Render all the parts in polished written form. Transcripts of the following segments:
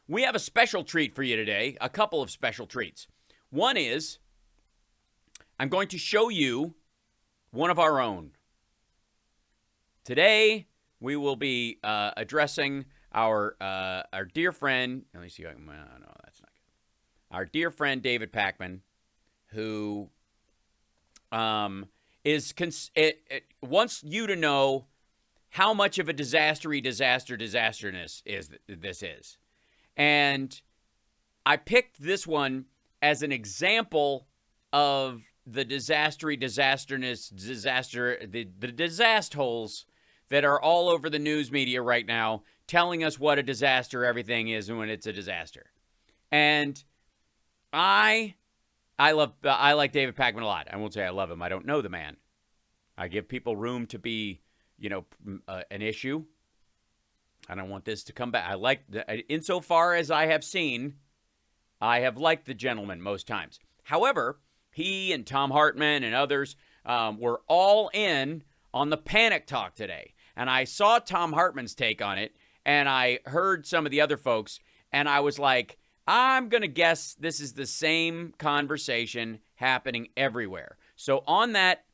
we have a special treat for you today, a couple of special treats. One is I'm going to show you one of our own. Today, we will be addressing our dear friend. Let me see. No, that's not good. Our dear friend David Panicman, who wants you to know how much of a disasterness this is. And I picked this one as an example of the the disaster holes that are all over the news media right now, telling us what a disaster everything is and when it's a disaster. And I like David Panicman a lot. I won't say I love him. I don't know the man. I give people room to be, an issue. I don't want this to come back. Insofar as I have seen, I have liked the gentleman most times. However, he and Tom Hartman and others were all in on the panic talk today. And I saw Tom Hartman's take on it, and I heard some of the other folks, and I was like, I'm going to guess this is the same conversation happening everywhere. So on that,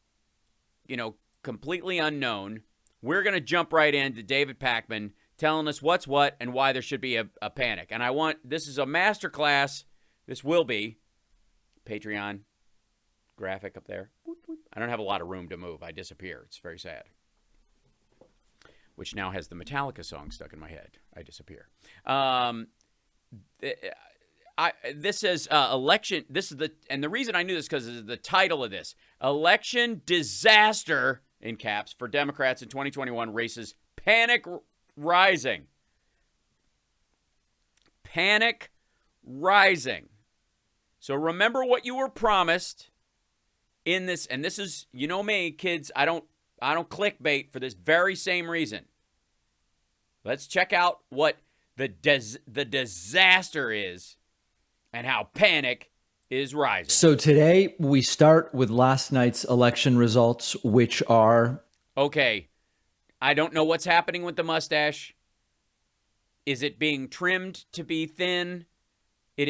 completely unknown, we're going to jump right into David Panicman telling us what's what and why there should be a panic. And this is a masterclass. This will be Patreon graphic up there. I don't have a lot of room to move. I disappear. It's very sad. Which now has the Metallica song stuck in my head. I disappear. This is election. And the reason I knew this because of the title of this: election disaster in caps for Democrats in 2021 races. Panic rising. Panic rising. So remember what you were promised in this, and this is, me, kids. I don't clickbait for this very same reason. Let's check out what the disaster is and how panic is rising. So today we start with last night's election results, which are... Okay, I don't know what's happening with the mustache. Is it being trimmed to be thin? It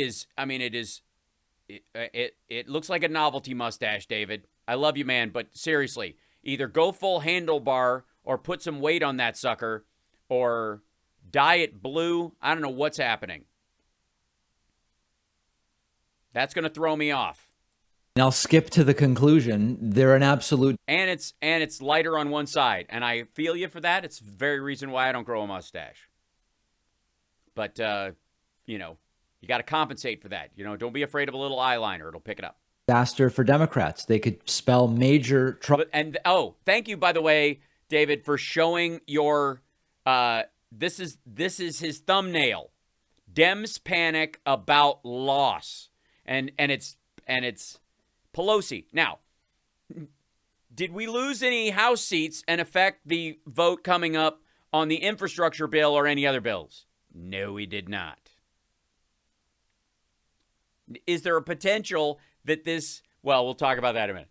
looks like a novelty mustache, David. I love you, man, but seriously, either go full handlebar or put some weight on that sucker or dye it blue. I don't know what's happening. That's going to throw me off. And I'll skip to the conclusion. They're an absolute... And it's lighter on one side. And I feel you for that. It's the very reason why I don't grow a mustache. But, you got to compensate for that. Don't be afraid of a little eyeliner. It'll pick it up. Disaster for Democrats. They could spell major trouble. And, thank you, by the way, David, for showing your... This is his thumbnail. Dems panic about loss. And it's Pelosi. Now, did we lose any House seats and affect the vote coming up on the infrastructure bill or any other bills? No, we did not. Is there a potential that this, we'll talk about that in a minute.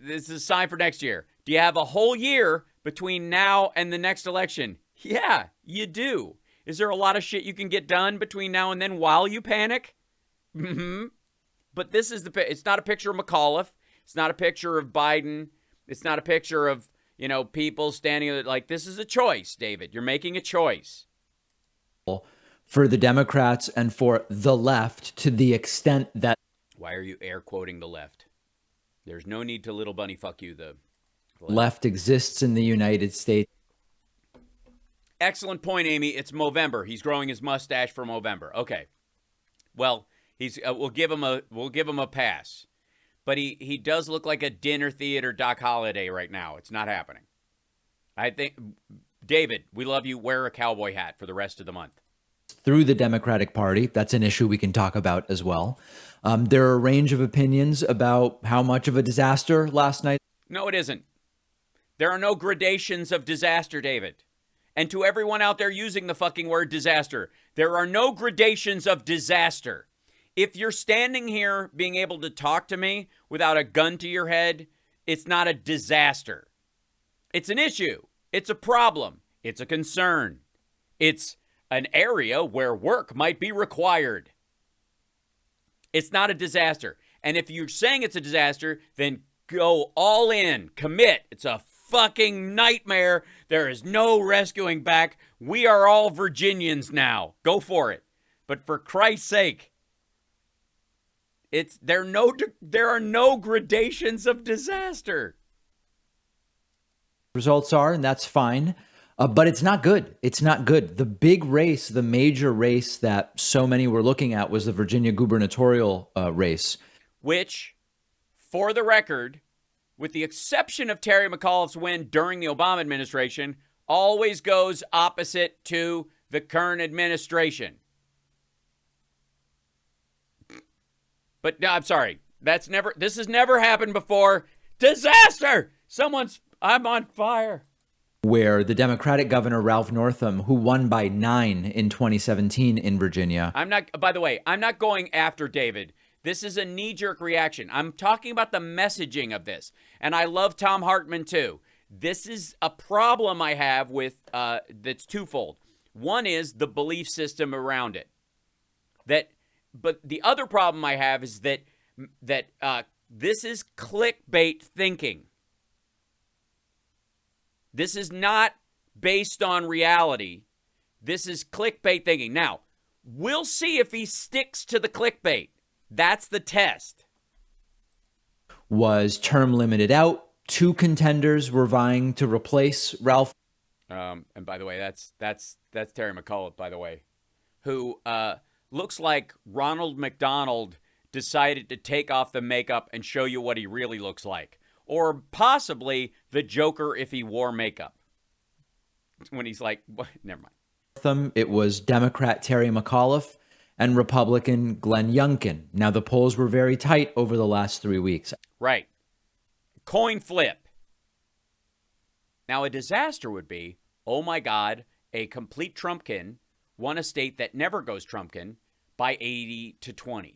This is a sign for next year. Do you have a whole year between now and the next election? Yeah, you do. Is there a lot of shit you can get done between now and then while you panic? Mm-hmm. But it's not a picture of McAuliffe. It's not a picture of Biden. It's not a picture of, people standing like, this is a choice, David. You're making a choice. For the Democrats and for the left, to the extent that... Why are you air quoting the left? There's no need to little bunny fuck you, the left exists in the United States. Excellent point, Amy. It's Movember. He's growing his mustache for Movember. Okay. Well, we'll give him a pass. But he does look like a dinner theater Doc Holliday right now. It's not happening. I think, David, we love you. Wear a cowboy hat for the rest of the month. Through the Democratic Party. That's an issue we can talk about as well. There are a range of opinions about how much of a disaster last night. No, it isn't. There are no gradations of disaster, David. And to everyone out there using the fucking word disaster, there are no gradations of disaster. If you're standing here being able to talk to me without a gun to your head, it's not a disaster. It's an issue. It's a problem. It's a concern. It's an area where work might be required. It's not a disaster. And if you're saying it's a disaster, then go all in. Commit. It's a fucking nightmare. There is no rescuing back. We are all Virginians now. Go for it. But for Christ's sake, there are no gradations of disaster. Results are, and that's fine. But it's not good. It's not good. The big race, the major race that so many were looking at was the Virginia gubernatorial race. Which, for the record, with the exception of Terry McAuliffe's win during the Obama administration, always goes opposite to the current administration. But no, I'm sorry. This has never happened before. Disaster! I'm on fire. Where the Democratic governor, Ralph Northam, who won by 9 in 2017 in Virginia. By the way, I'm not going after David. This is a knee-jerk reaction. I'm talking about the messaging of this. And I love Tom Hartman, too. This is a problem I have with that's twofold. One is the belief system around it. But the other problem I have is that this is clickbait thinking. This is not based on reality. This is clickbait thinking. Now, we'll see if he sticks to the clickbait. That's the test. Was term limited out. 2 contenders were vying to replace Ralph. And by the way, that's Terry McAuliffe, by the way, who looks like Ronald McDonald decided to take off the makeup and show you what he really looks like. Or possibly the Joker if he wore makeup. When he's like, what? Never mind. It was Democrat Terry McAuliffe and Republican Glenn Youngkin. Now, the polls were very tight over the last 3 weeks. Right. Coin flip. Now, a disaster would be, oh my God, a complete Trumpkin won a state that never goes Trumpkin by 80-20.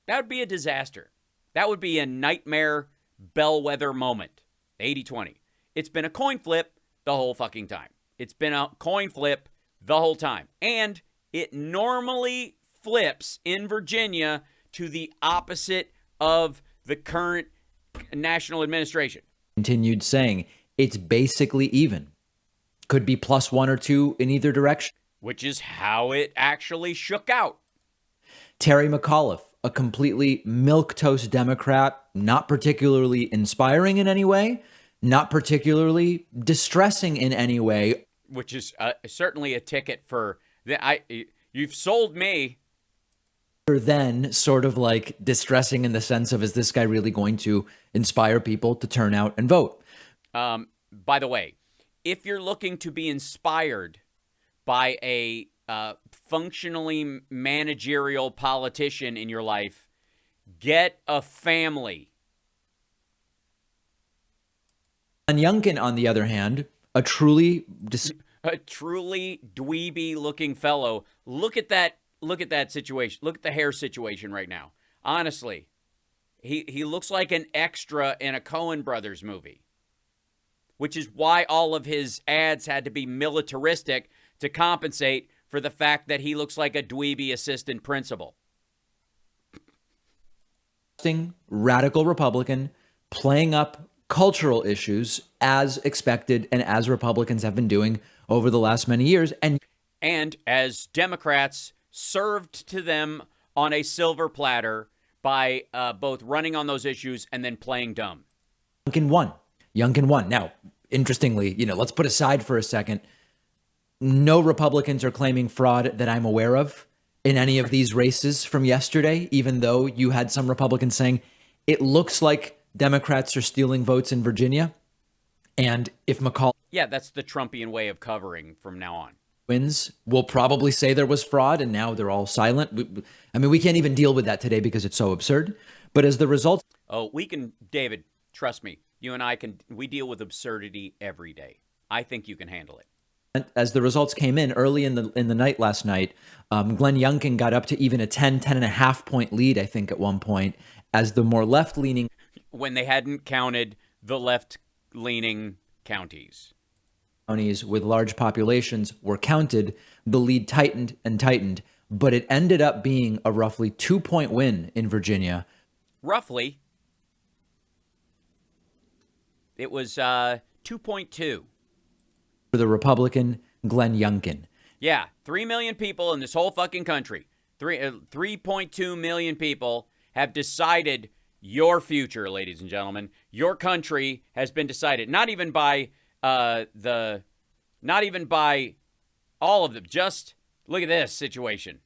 That would be a disaster. That would be a nightmare bellwether moment. 80-20. It's been a coin flip the whole fucking time. It's been a coin flip the whole time. And it normally flips in Virginia to the opposite of the current national administration. Continued saying it's basically even. Could be +1 or 2 in either direction. Which is how it actually shook out. Terry McAuliffe, a completely milquetoast Democrat, not particularly inspiring in any way, not particularly distressing in any way. Which is certainly a ticket for you've sold me. Then sort of like distressing in the sense of, is this guy really going to inspire people to turn out and vote? By the way, if you're looking to be inspired by a functionally managerial politician in your life, get a family. And Youngkin, on the other hand, a truly dweeby-looking fellow. Look at that situation. Look at the hair situation right now. Honestly, he looks like an extra in a Coen Brothers movie, which is why all of his ads had to be militaristic to compensate for the fact that he looks like a dweeby assistant principal. Radical Republican, playing up cultural issues as expected and as Republicans have been doing over the last many years. And as Democrats served to them on a silver platter by both running on those issues and then playing dumb. Youngkin won. Now, interestingly, let's put aside for a second, no Republicans are claiming fraud that I'm aware of in any of these races from yesterday, even though you had some Republicans saying it looks like Democrats are stealing votes in Virginia. And if McCall... Yeah, that's the Trumpian way of covering from now on. Wins, we'll probably say there was fraud, and now they're all silent. We can't even deal with that today because it's so absurd. But as the results... Oh, we can, David, trust me. You and I we deal with absurdity every day. I think you can handle it. As the results came in early in the night last night, Glenn Youngkin got up to even a 10.5 point lead, I think, at one point, as the more left-leaning... When they hadn't counted the left-leaning counties. counties with large populations were counted, the lead tightened and tightened, but it ended up being a roughly 2-point win in Virginia. Roughly. It was 2.2. For the Republican Glenn Youngkin. Yeah, 3 million people in this whole fucking country. 3.2 million people have decided your future, ladies and gentlemen. Your country has been decided. Not even by not even by all of them. Just look at this situation.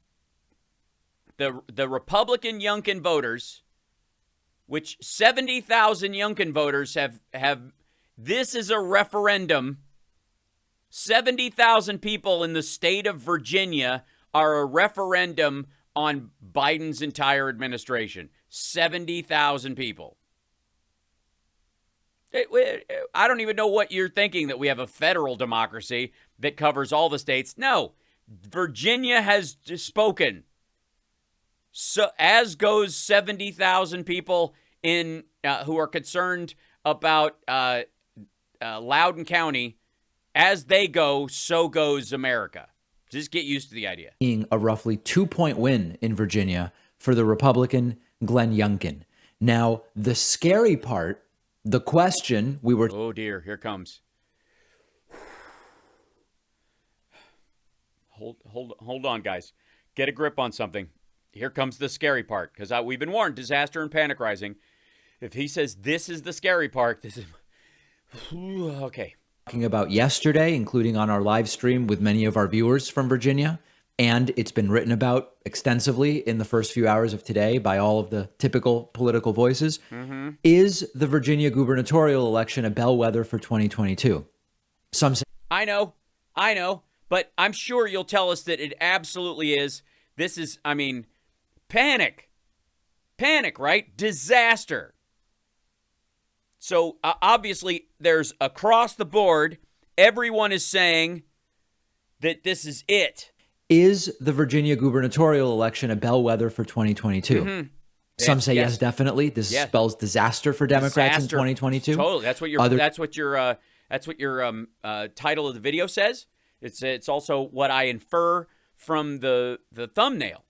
The Republican Youngkin voters, which 70,000 Youngkin voters have this is a referendum. 70,000 people in the state of Virginia are a referendum on Biden's entire administration. 70,000 people. I don't even know what you're thinking, that we have a federal democracy that covers all the states. No, Virginia has spoken. So, as goes 70,000 people in who are concerned about Loudoun County. As they go, so goes America. Just get used to the idea. Being a roughly 2-point win in Virginia for the Republican Glenn Youngkin. Now, the scary part, the question we were... Oh, dear. Here comes. Hold on, guys. Get a grip on something. Here comes the scary part, because we've been warned, disaster and panic rising. If he says this is the scary part, this is... Okay. Talking about yesterday, including on our live stream with many of our viewers from Virginia, and it's been written about extensively in the first few hours of today by all of the typical political voices. Mm-hmm. Is the Virginia gubernatorial election a bellwether for 2022? Some say... I know, but I'm sure you'll tell us that it absolutely is. This is, I mean, panic, right? Disaster. So obviously there's across the board, everyone is saying that this is it. Is the Virginia gubernatorial election a bellwether for 2022? Mm-hmm. Some say yes, definitely. This spells disaster for Democrats in 2022. Totally. That's what your title of the video says. It's also what I infer from the thumbnail.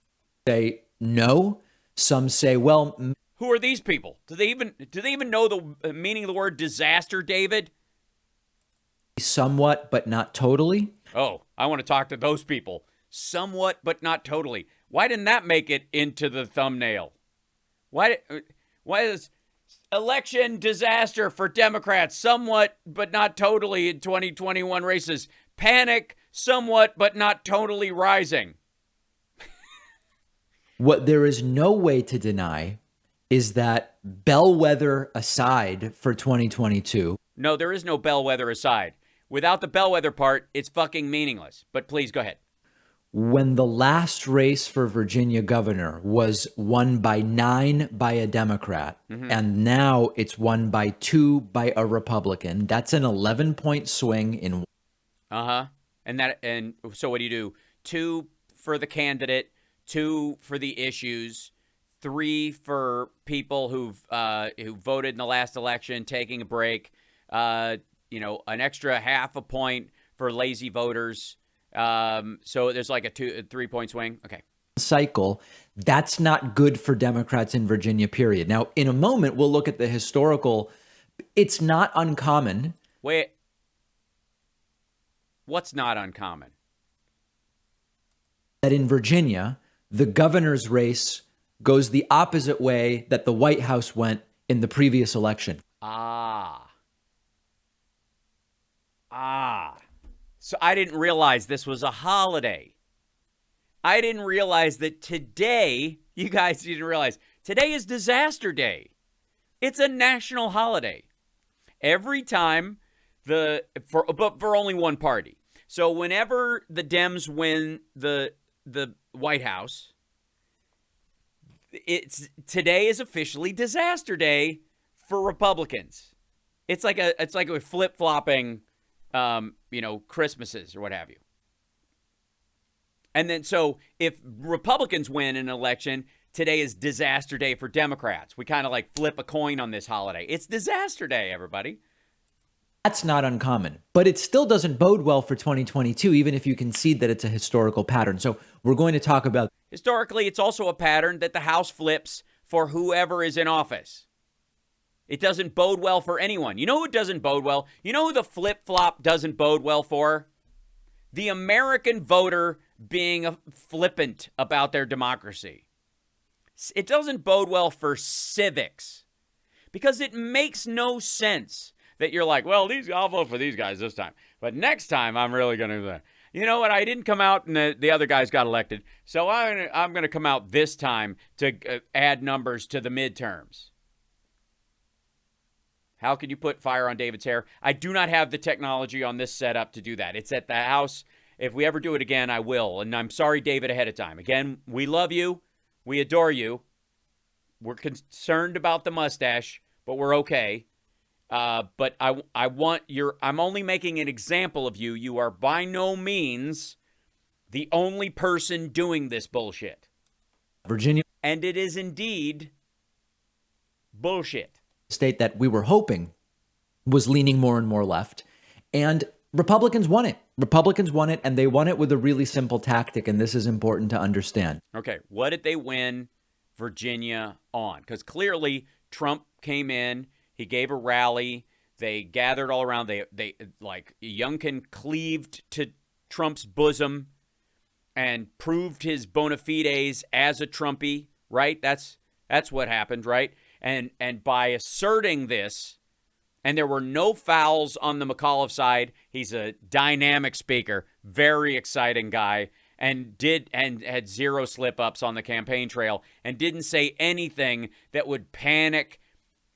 Say no. Some say, well, who are these people? Do they even know the meaning of the word disaster, David? Somewhat, but not totally. Oh, I want to talk to those people. Somewhat, but not totally. Why didn't that make it into the thumbnail? Why is election disaster for Democrats, somewhat, but not totally in 2021 races? Panic, somewhat, but not totally rising. What there is no way to deny is that bellwether aside for 2022. No, there is no bellwether aside. Without the bellwether part, it's fucking meaningless. But please go ahead. When the last race for Virginia governor was won by 9 by a Democrat, and now it's won by 2 by a Republican, that's an 11-point swing in. And so what do? 2 for the candidate, 2 for the issues, 3 for people who voted in the last election, taking a break. An extra half a point for lazy voters. So there's like a 3-point swing. Okay. Cycle. That's not good for Democrats in Virginia, period. Now, in a moment, we'll look at the historical. It's not uncommon. Wait. What's not uncommon? That in Virginia, the governor's race goes the opposite way that the White House went in the previous election. So I didn't realize this was a holiday. I didn't realize that today, you guys didn't realize, today is Disaster Day. It's a national holiday. Every time but for only one party. So whenever the Dems win the White House, today is officially Disaster Day for Republicans. It's like a flip-flopping Christmases or what have you. And then so if Republicans win an election, today is Disaster Day for Democrats. We kind of like flip a coin on this holiday. It's Disaster Day, everybody. That's not uncommon, but it still doesn't bode well for 2022, even if you concede that it's a historical pattern. So we're going to talk about. Historically, it's also a pattern that the House flips for whoever is in office. It doesn't bode well for anyone. You know who doesn't bode well? You know who the flip-flop doesn't bode well for? The American voter being flippant about their democracy. It doesn't bode well for civics because it makes no sense that you're like, well, I'll vote for these guys this time, but next time I'm really going to do that. You know what? I didn't come out and the other guys got elected, so I'm going to come out this time to add numbers to the midterms. How can you put fire on David's hair? I do not have the technology on this setup to do that. It's at the house. If we ever do it again, I will. And I'm sorry, David, ahead of time. Again, we love you. We adore you. We're concerned about the mustache, but we're okay. But I want I'm only making an example of you. You are by no means the only person doing this bullshit. Virginia. And it is indeed bullshit. State that we were hoping was leaning more and more left. And Republicans won it. Republicans won it, and they won it with a really simple tactic, and this is important to understand. Okay, what did they win Virginia on? Because clearly Trump came in, he gave a rally, they gathered all around, they like Youngkin cleaved to Trump's bosom and proved his bona fides as a Trumpy, right? That's what happened, right? And by asserting this, and there were no fouls on the McAuliffe side. He's a dynamic speaker, very exciting guy, and had zero slip-ups on the campaign trail, and didn't say anything that would panic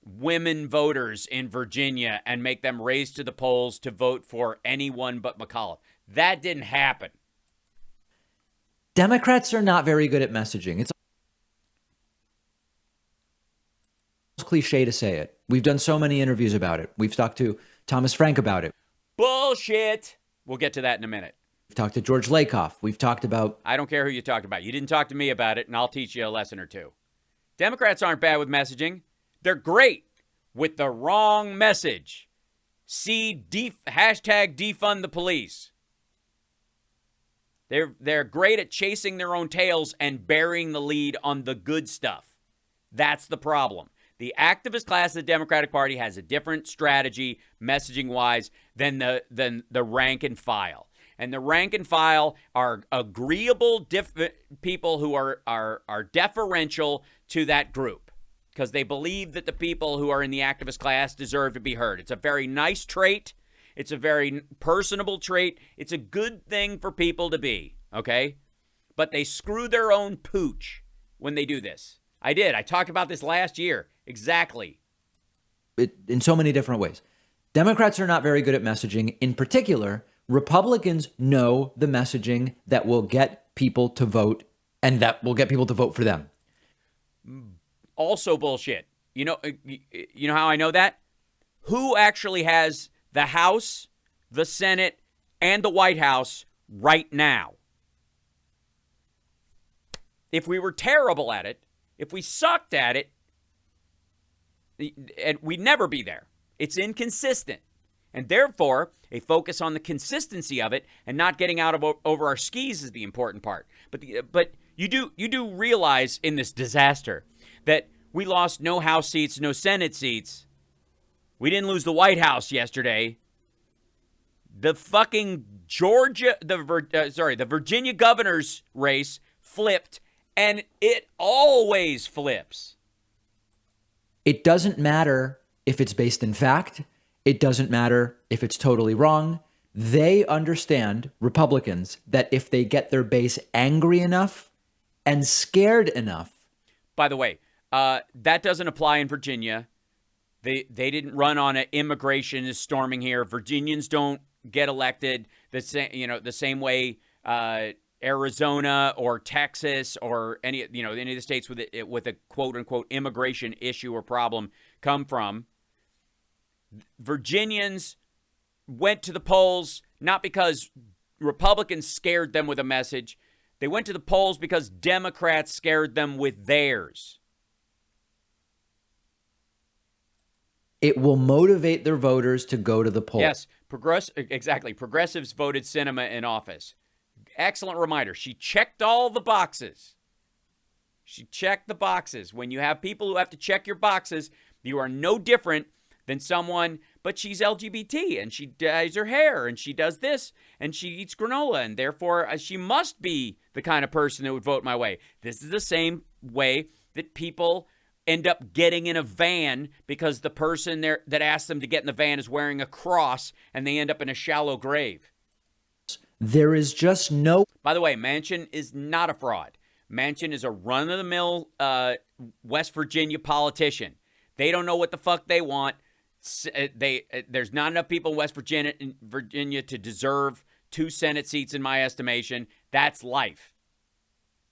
women voters in Virginia and make them race to the polls to vote for anyone but McAuliffe. That didn't happen. Democrats are not very good at messaging. It's cliche to say it. We've done so many interviews about it. We've talked to Thomas Frank about it. Bullshit. We'll get to that in a minute. We've talked to George Lakoff. We've talked about... I don't care who you talked about. You didn't talk to me about it, and I'll teach you a lesson or two. Democrats aren't bad with messaging. They're great with the wrong message. See hashtag defund the police. They're great at chasing their own tails and burying the lead on the good stuff. That's the problem. The activist class of the Democratic Party has a different strategy, messaging-wise, than the rank and file. And the rank and file are agreeable people who are deferential to that group because they believe that the people who are in the activist class deserve to be heard. It's a very nice trait. It's a very personable trait. It's a good thing for people to be, okay? But they screw their own pooch when they do this. I talked about this last year. Exactly. In so many different ways. Democrats are not very good at messaging. In particular, Republicans know the messaging that will get people to vote and that will get people to vote for them. Also bullshit. You know how I know that? Who actually has the House, the Senate, and the White House right now? If we were terrible at it, if we sucked at it, and we'd never be there. It's inconsistent. And therefore, a focus on the consistency of it and not getting out of over our skis is the important part. But you do realize in this disaster that we lost no House seats, no Senate seats. We didn't lose the White House yesterday. The fucking the Virginia governor's race flipped, and it always flips. It doesn't matter if it's based in fact. It doesn't matter if it's totally wrong. They understand, Republicans, that if they get their base angry enough and scared enough. By the way, that doesn't apply in Virginia. They didn't run on an immigration is storming here. Virginians don't get elected the same way Arizona or Texas or any of the states with a quote unquote immigration issue or problem come from. Virginians went to the polls not because Republicans scared them with a message. They went to the polls because Democrats scared them with theirs. It will motivate their voters to go to the polls. Yes, exactly. Progressives voted Sinema in office. Excellent reminder. She checked all the boxes. She checked the boxes. When you have people who have to check your boxes, you are no different than someone, but she's LGBT and she dyes her hair and she does this and she eats granola and therefore she must be the kind of person that would vote my way. This is the same way that people end up getting in a van because the person there that asked them to get in the van is wearing a cross and they end up in a shallow grave. There is just no... By the way, Manchin is not a fraud. Manchin is a run-of-the-mill West Virginia politician. They don't know what the fuck they want. There's not enough people in West Virginia to deserve 2 Senate seats in my estimation. That's life.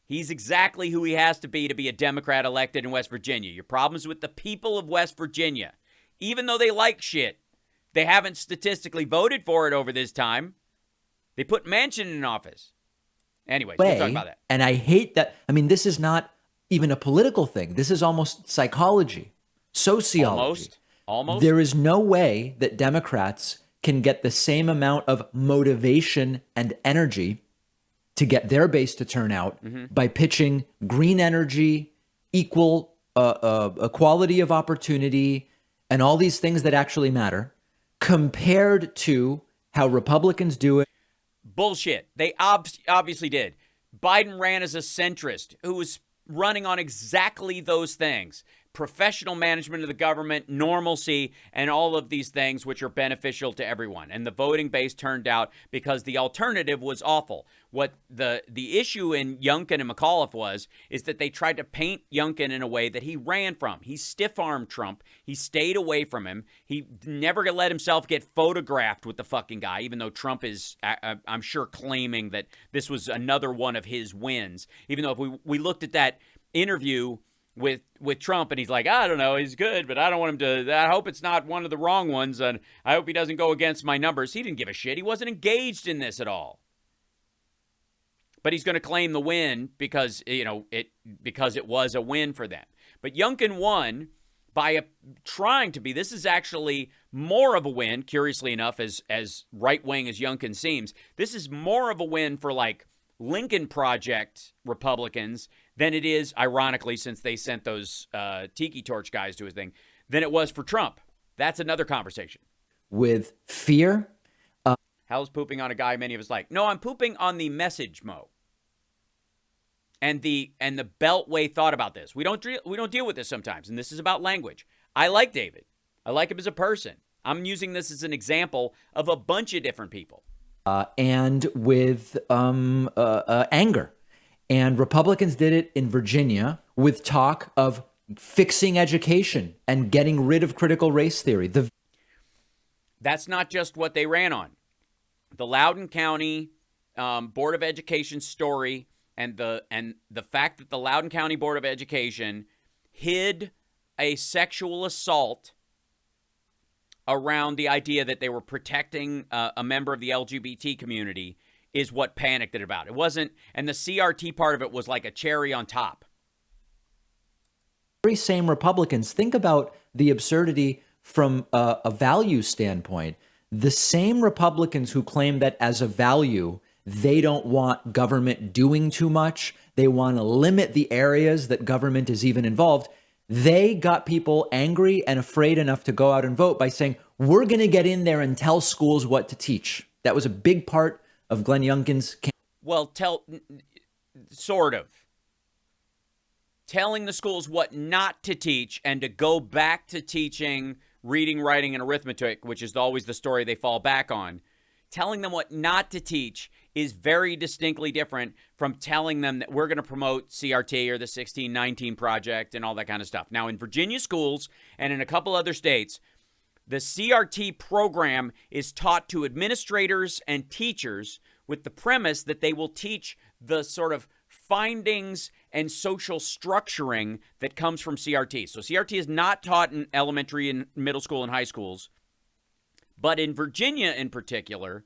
He's exactly who he has to be a Democrat elected in West Virginia. Your problem's with the people of West Virginia. Even though they like shit, they haven't statistically voted for it over this time. They put Manchin in office. Anyways, we'll talk about that. And I hate that. I mean, this is not even a political thing. This is almost psychology, sociology. Almost. There is no way that Democrats can get the same amount of motivation and energy to get their base to turn out by pitching green energy, equal equality of opportunity, and all these things that actually matter, compared to how Republicans do it. Bullshit. They obviously did. Biden ran as a centrist who was running on exactly those things. Professional management of the government, normalcy, and all of these things which are beneficial to everyone. And the voting base turned out because the alternative was awful. What the issue in Youngkin and McAuliffe is that they tried to paint Youngkin in a way that he ran from. He stiff-armed Trump. He stayed away from him. He never let himself get photographed with the fucking guy, even though Trump is, I'm sure, claiming that this was another one of his wins. Even though if we looked at that interview with Trump and he's like, I don't know, he's good, but I don't want him to, I hope it's not one of the wrong ones, and I hope he doesn't go against my numbers. He didn't give a shit. He wasn't engaged in this at all. But he's going to claim the win because, because it was a win for them. But Youngkin won by trying to be, this is actually more of a win, curiously enough, as right-wing as Youngkin seems. This is more of a win for like Lincoln Project Republicans than it is, ironically, since they sent those tiki torch guys to his thing, than it was for Trump. That's another conversation. With fear. Hal's pooping on a guy many of us like. No, I'm pooping on the message, Mo. And the Beltway thought about this. We don't deal with this sometimes, and this is about language. I like David. I like him as a person. I'm using this as an example of a bunch of different people. And with anger. And Republicans did it in Virginia with talk of fixing education and getting rid of critical race theory. That's not just what they ran on. The Loudoun County Board of Education story and the fact that the Loudoun County Board of Education hid a sexual assault around the idea that they were protecting a member of the LGBT community is what panicked it about. It wasn't, and the CRT part of it was like a cherry on top. Very same Republicans, think about the absurdity from a value standpoint. The same Republicans who claim that as a value, they don't want government doing too much, they want to limit the areas that government is even involved, they got people angry and afraid enough to go out and vote by saying, we're going to get in there and tell schools what to teach. That was a big part of Glenn Youngkin's campaign. Well, sort of. Telling the schools what not to teach and to go back to teaching reading, writing, and arithmetic, which is always the story they fall back on. Telling them what not to teach is very distinctly different from telling them that we're going to promote CRT or the 1619 Project and all that kind of stuff. Now, in Virginia schools and in a couple other states, the CRT program is taught to administrators and teachers with the premise that they will teach the sort of findings and social structuring that comes from CRT. So CRT is not taught in elementary and middle school and high schools. But in Virginia in particular,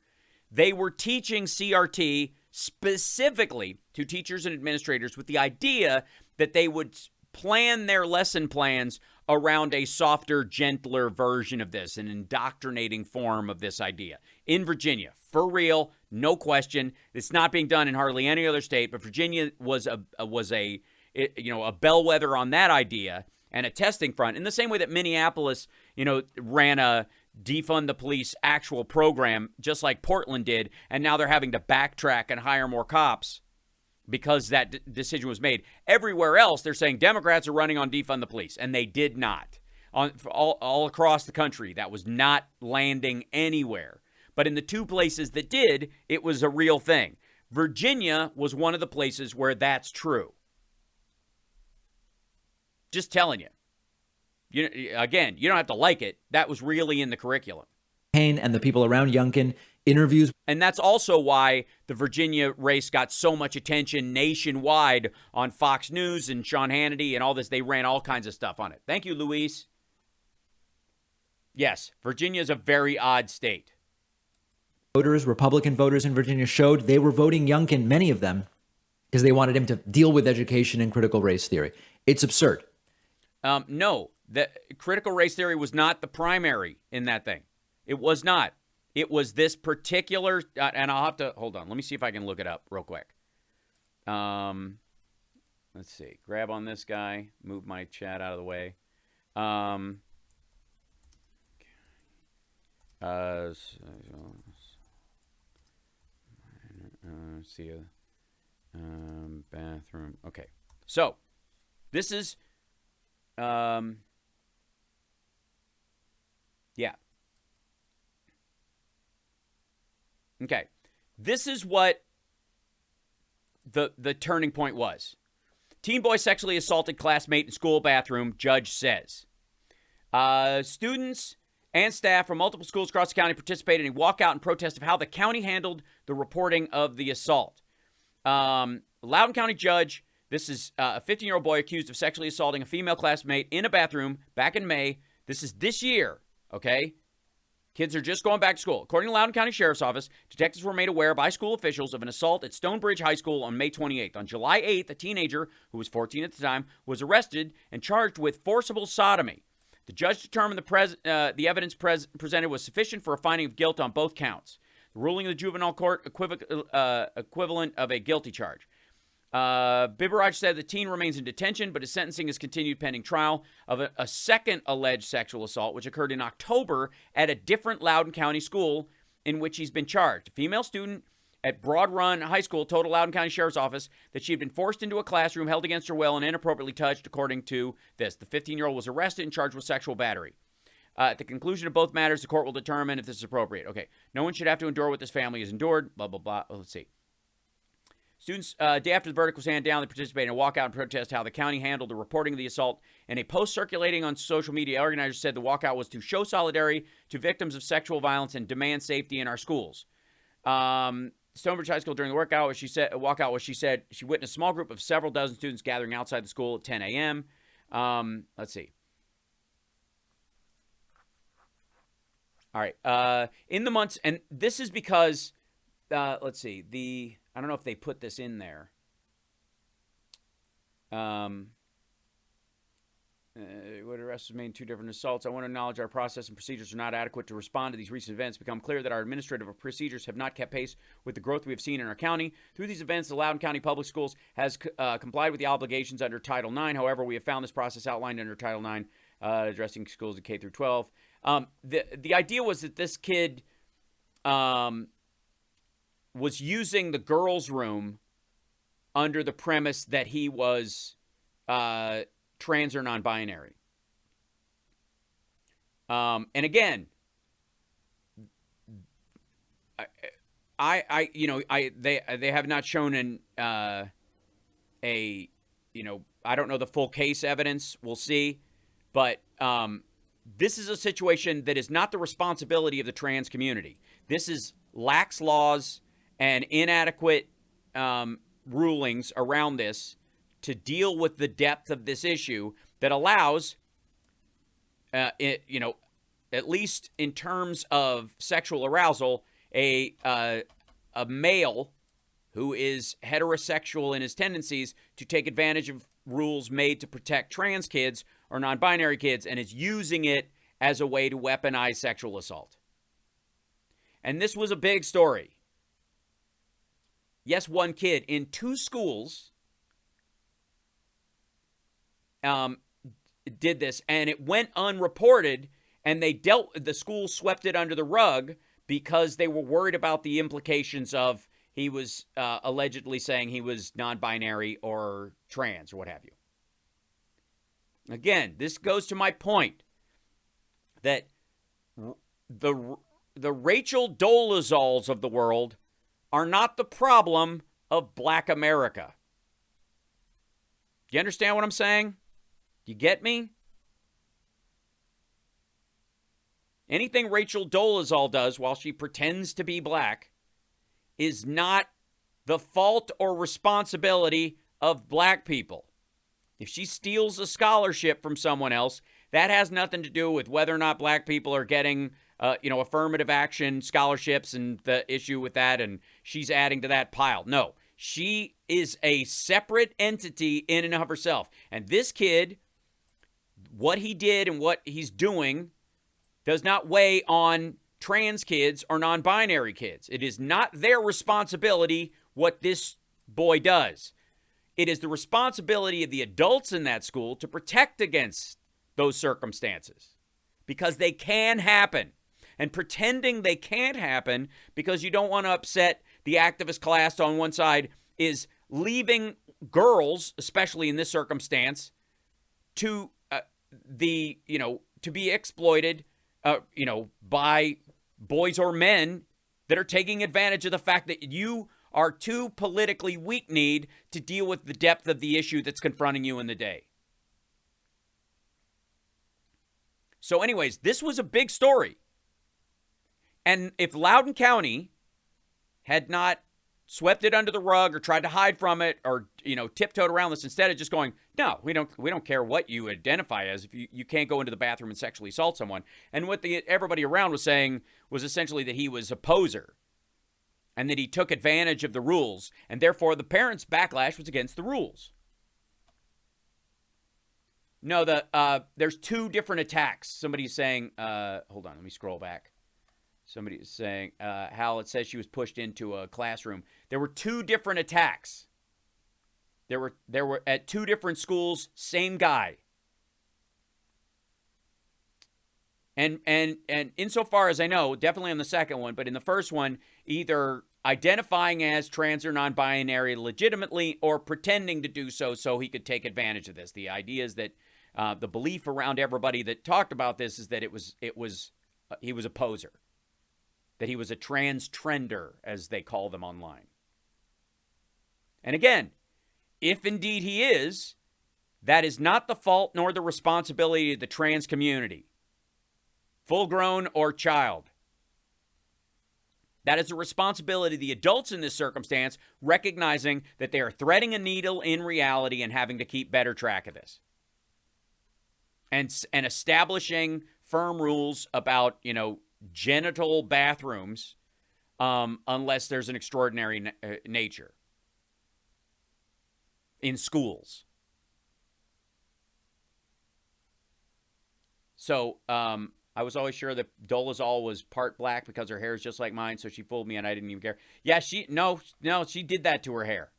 they were teaching CRT specifically to teachers and administrators with the idea that they would plan their lesson plans around a softer, gentler version of this, an indoctrinating form of this idea. In Virginia, for real, no question. It's not being done in hardly any other state, but Virginia was a bellwether on that idea and a testing front. In the same way that Minneapolis, ran a defund the police actual program, just like Portland did, and now they're having to backtrack and hire more cops because that decision was made. Everywhere else, they're saying Democrats are running on defund the police, and they did not. All across the country, that was not landing anywhere. But in the two places that did, it was a real thing. Virginia was one of the places where that's true. Just telling you. Again, you don't have to like it. That was really in the curriculum. And the people around Youngkin, interviews. And that's also why the Virginia race got so much attention nationwide on Fox News and Sean Hannity and all this. They ran all kinds of stuff on it. Thank you, Luis. Yes, Virginia is a very odd state. Voters, Republican voters in Virginia showed they were voting Youngkin, many of them, because they wanted him to deal with education and critical race theory. It's absurd. No, the critical race theory was not the primary in that thing. It was not. It was this particular, and I'll have to, hold on. Let me see if I can look it up real quick. Let's see. Grab on this guy. Move my chat out of the way. See a bathroom. Okay. So, this is, yeah. Okay. This is what the turning point was. Teen boy sexually assaulted classmate in school bathroom, judge says. Students and staff from multiple schools across the county participated in a walkout in protest of how the county handled the reporting of the assault. Loudoun County judge, this is a 15-year-old boy accused of sexually assaulting a female classmate in a bathroom back in May. This is this year, okay? Kids are just going back to school. According to Loudoun County Sheriff's Office, detectives were made aware by school officials of an assault at Stonebridge High School on May 28th. On July 8th, a teenager, who was 14 at the time, was arrested and charged with forcible sodomy. The judge determined the evidence presented was sufficient for a finding of guilt on both counts. The ruling of the juvenile court equivalent of a guilty charge. Biberaj said the teen remains in detention, but his sentencing is continued pending trial of a second alleged sexual assault, which occurred in October at a different Loudoun County school in which he's been charged. A female student at Broad Run High School told Loudoun County Sheriff's Office that she had been forced into a classroom, held against her will, and inappropriately touched, according to this. The 15-year-old was arrested and charged with sexual battery. At the conclusion of both matters, the court will determine if this is appropriate. Okay, no one should have to endure what this family has endured, blah, blah, blah. Let's see. Students, day after the verdict was handed down, they participated in a walkout and protest how the county handled the reporting of the assault. In a post circulating on social media, organizers said the walkout was to show solidarity to victims of sexual violence and demand safety in our schools. Stonebridge High School during the walkout was she said she witnessed a small group of several dozen students gathering outside the school at 10 a.m. Let's see. All right. In the months, and this is because, let's see, I don't know if they put this in there. What arrests was made in two different assaults. I want to acknowledge our process and procedures are not adequate to respond to these recent events. It's become clear that our administrative procedures have not kept pace with the growth we have seen in our county. Through these events, the Loudoun County Public Schools has complied with the obligations under Title IX. However, we have found this process outlined under Title IX, addressing schools of K through 12. The idea was that this kid was using the girls' room under the premise that he was trans or non-binary. And again, they have not shown I don't know the full case evidence. We'll see, but this is a situation that is not the responsibility of the trans community. This is lax laws and inadequate rulings around this to deal with the depth of this issue that allows, at least in terms of sexual arousal, a male who is heterosexual in his tendencies, to take advantage of rules made to protect trans kids or non-binary kids and is using it as a way to weaponize sexual assault. And this was a big story. Yes, one kid in 2 schools did this, and it went unreported, and the school swept it under the rug because they were worried about the implications of he was allegedly saying he was non-binary or trans or what have you. Again, this goes to my point that the Rachel Dolezals of the world are not the problem of Black America. Do you understand what I'm saying? Do you get me? Anything Rachel Dolezal does while she pretends to be black is not the fault or responsibility of black people. If she steals a scholarship from someone else, that has nothing to do with whether or not black people are getting, affirmative action scholarships and the issue with that, and she's adding to that pile. No, she is a separate entity in and of herself. And this kid, what he did and what he's doing does not weigh on trans kids or non-binary kids. It is not their responsibility what this boy does. It is the responsibility of the adults in that school to protect against those circumstances because they can happen. And pretending they can't happen because you don't want to upset the activist class on one side is leaving girls, especially in this circumstance, to be exploited, by boys or men that are taking advantage of the fact that you are too politically weak-kneed to deal with the depth of the issue that's confronting you in the day. So anyways, this was a big story. And if Loudoun County had not swept it under the rug or tried to hide from it or, tiptoed around this instead of just going, no, we don't care what you identify as. If you can't go into the bathroom and sexually assault someone. And what everybody around was saying was essentially that he was a poser and that he took advantage of the rules. And therefore, the parents' backlash was against the rules. No, there's 2 different attacks. Somebody's saying, hold on, let me scroll back. Somebody is saying how it says she was pushed into a classroom. There were 2 different attacks. There were at 2 different schools, same guy. And insofar as I know, definitely on the second one, but in the first one, either identifying as trans or non-binary legitimately or pretending to do so he could take advantage of this. The idea is that the belief around everybody that talked about this is that he was a poser. That he was a trans trender, as they call them online. And again, if indeed he is, that is not the fault nor the responsibility of the trans community, full grown or child. That is the responsibility of the adults in this circumstance, recognizing that they are threading a needle in reality and having to keep better track of this. And establishing firm rules about, genital bathrooms, unless there's an extraordinary nature in schools. So I was always sure that Dolezal was part black because her hair is just like mine, so she fooled me and I didn't even care. Yeah, she did that to her hair.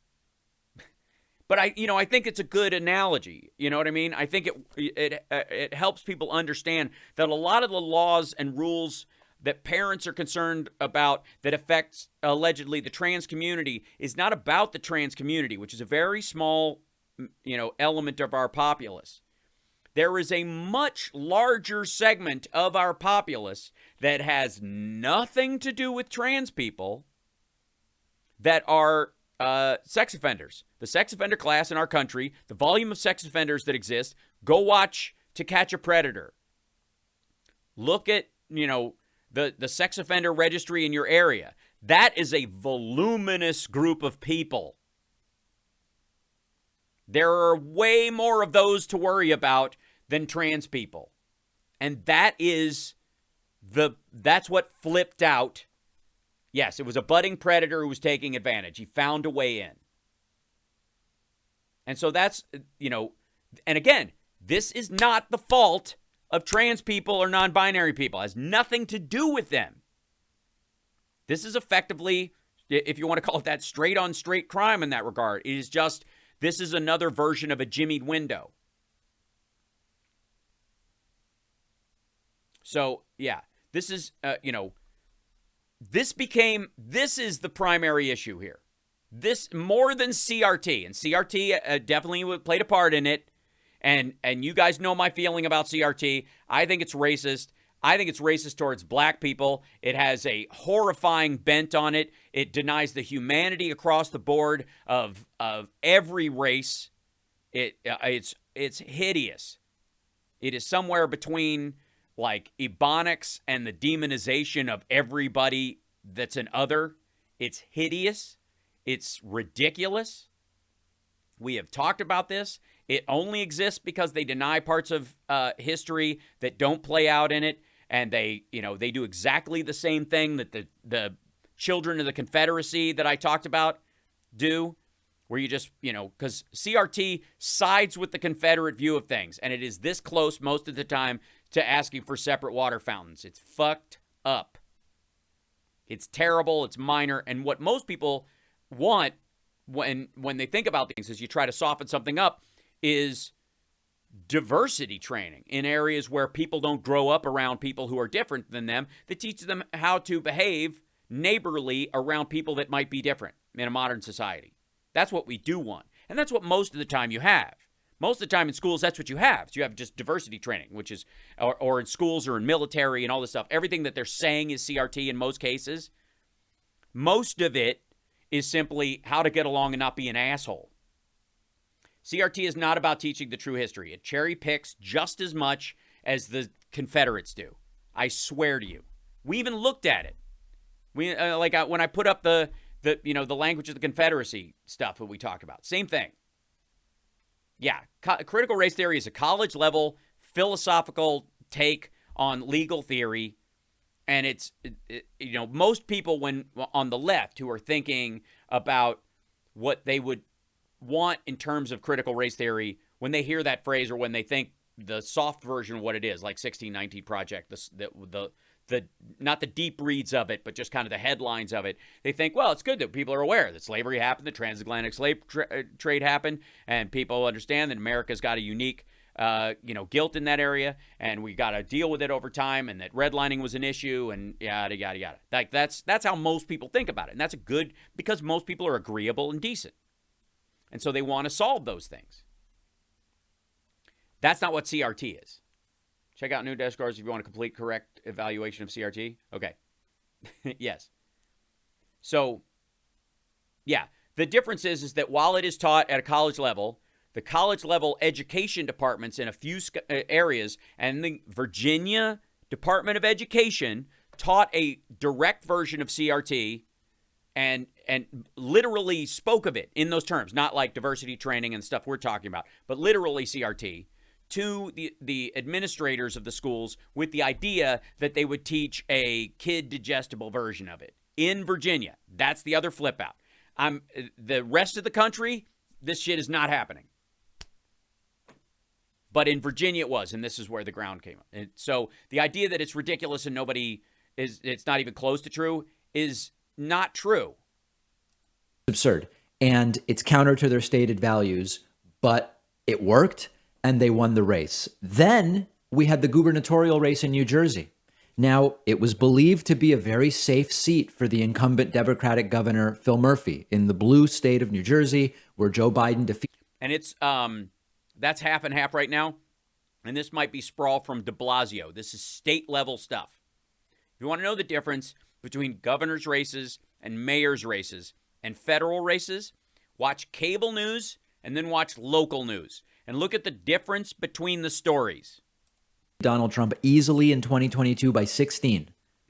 But I think it's a good analogy. You know what I mean? I think it helps people understand that a lot of the laws and rules that parents are concerned about that affects allegedly the trans community is not about the trans community, which is a very small, element of our populace. There is a much larger segment of our populace that has nothing to do with trans people that are sex offenders. The sex offender class in our country, the volume of sex offenders that exist, go watch To Catch a Predator. Look at, the sex offender registry in your area. That is a voluminous group of people. There are way more of those to worry about than trans people. And that's what flipped out Yes, it was a budding predator who was taking advantage. He found a way in. And so that's, and again, this is not the fault of trans people or non-binary people. It has nothing to do with them. This is effectively, if you want to call it that, straight on straight crime in that regard. It is just, this is another version of a jimmied window. So, yeah, this is, this is the primary issue here. This more than CRT, and CRT definitely played a part in it. And you guys know my feeling about CRT. I think it's racist. I think it's racist towards black people. It has a horrifying bent on it. It denies the humanity across the board of every race. It's hideous. It is somewhere between like Ebonics and the demonization of everybody that's an other. It's hideous. It's ridiculous. We have talked about this. It only exists because they deny parts of history that don't play out in it, and they do exactly the same thing that the children of the Confederacy that I talked about do, where you just, because CRT sides with the Confederate view of things, and it is this close most of the time to asking for separate water fountains. It's fucked up. It's terrible. It's minor, and what most people want when they think about things is you try to soften something up is diversity training in areas where people don't grow up around people who are different than them, that teach them how to behave neighborly around people that might be different in a modern society. That's what we do want. And that's what most of the time you have. Most of the time in schools, that's what you have. So you have just diversity training, which is, or in schools or in military and all this stuff. Everything that they're saying is CRT in most cases. Most of it is simply how to get along and not be an asshole. CRT is not about teaching the true history. It cherry picks just as much as the Confederates do. I swear to you. We even looked at it. When I put up the language of the Confederacy stuff that we talked about. Same thing. Yeah, critical race theory is a college level philosophical take on legal theory. And it's, most people when on the left who are thinking about what they would want in terms of critical race theory, when they hear that phrase or when they think the soft version of what it is, like 1619 Project, the not the deep reads of it, but just kind of the headlines of it, they think, well, it's good that people are aware that slavery happened, the transatlantic slave trade happened, and people understand that America's got a unique guilt in that area, and we got to deal with it over time, and that redlining was an issue, and yada, yada, yada. Like, that's how most people think about it, and that's a good, because most people are agreeable and decent, and so they want to solve those things. That's not what CRT is. Check out New Desk Scars if you want a complete, correct evaluation of CRT. Okay. Yes. So, yeah, the difference is that while it is taught at a college level, the college level education departments in a few areas, and the Virginia Department of Education taught a direct version of CRT and literally spoke of it in those terms, not like diversity training and stuff we're talking about, but literally CRT to the administrators of the schools with the idea that they would teach a kid digestible version of it in Virginia. That's the other flip out. The rest of the country, this shit is not happening. But in Virginia it was, and this is where the ground came up. And so the idea that it's ridiculous and it's not even close to true is not true. Absurd. And it's counter to their stated values, but it worked and they won the race. Then we had the gubernatorial race in New Jersey. Now, it was believed to be a very safe seat for the incumbent Democratic governor, Phil Murphy, in the blue state of New Jersey, where Joe Biden defeated. And it's that's half and half right now. And this might be sprawl from de Blasio. This is state level stuff. If you want to know the difference between governor's races and mayor's races and federal races, watch cable news and then watch local news. And look at the difference between the stories. Donald Trump easily in 2022 by 16.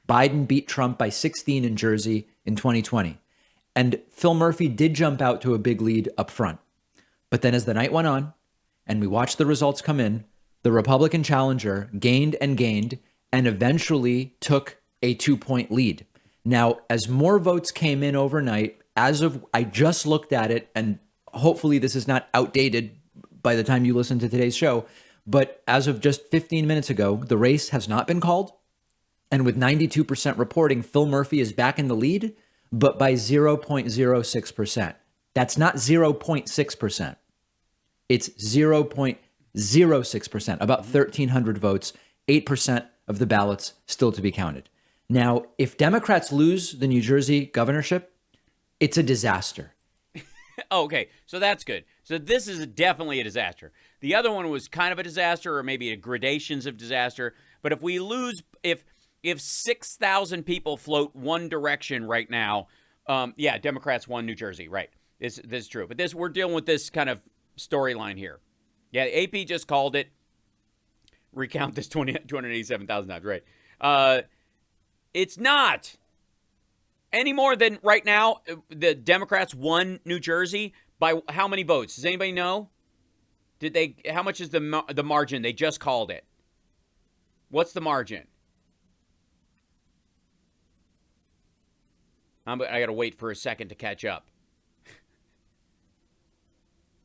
Biden beat Trump by 16 in Jersey in 2020. And Phil Murphy did jump out to a big lead up front. But then as the night went on and we watched the results come in, the Republican challenger gained and eventually took a 2-point lead. Now, as more votes came in overnight, I just looked at it, and hopefully this is not outdated by the time you listen to today's show, but as of just 15 minutes ago, the race has not been called. And with 92% reporting, Phil Murphy is back in the lead, but by 0.06%. That's not 0.6%. It's 0.06%, about 1,300 votes, 8% of the ballots still to be counted. Now, if Democrats lose the New Jersey governorship, it's a disaster. Okay, so that's good. So this is definitely a disaster. The other one was kind of a disaster, or maybe a gradations of disaster. But if we lose, if 6,000 people float one direction right now, yeah, Democrats won New Jersey, right? This is true. But we're dealing with this kind of storyline here. Yeah, AP just called it. Recount this 287,000 times, right? It's not any more than right now. The Democrats won New Jersey by how many votes? Does anybody know? How much is the margin? They just called it. What's the margin? I got to wait for a second to catch up.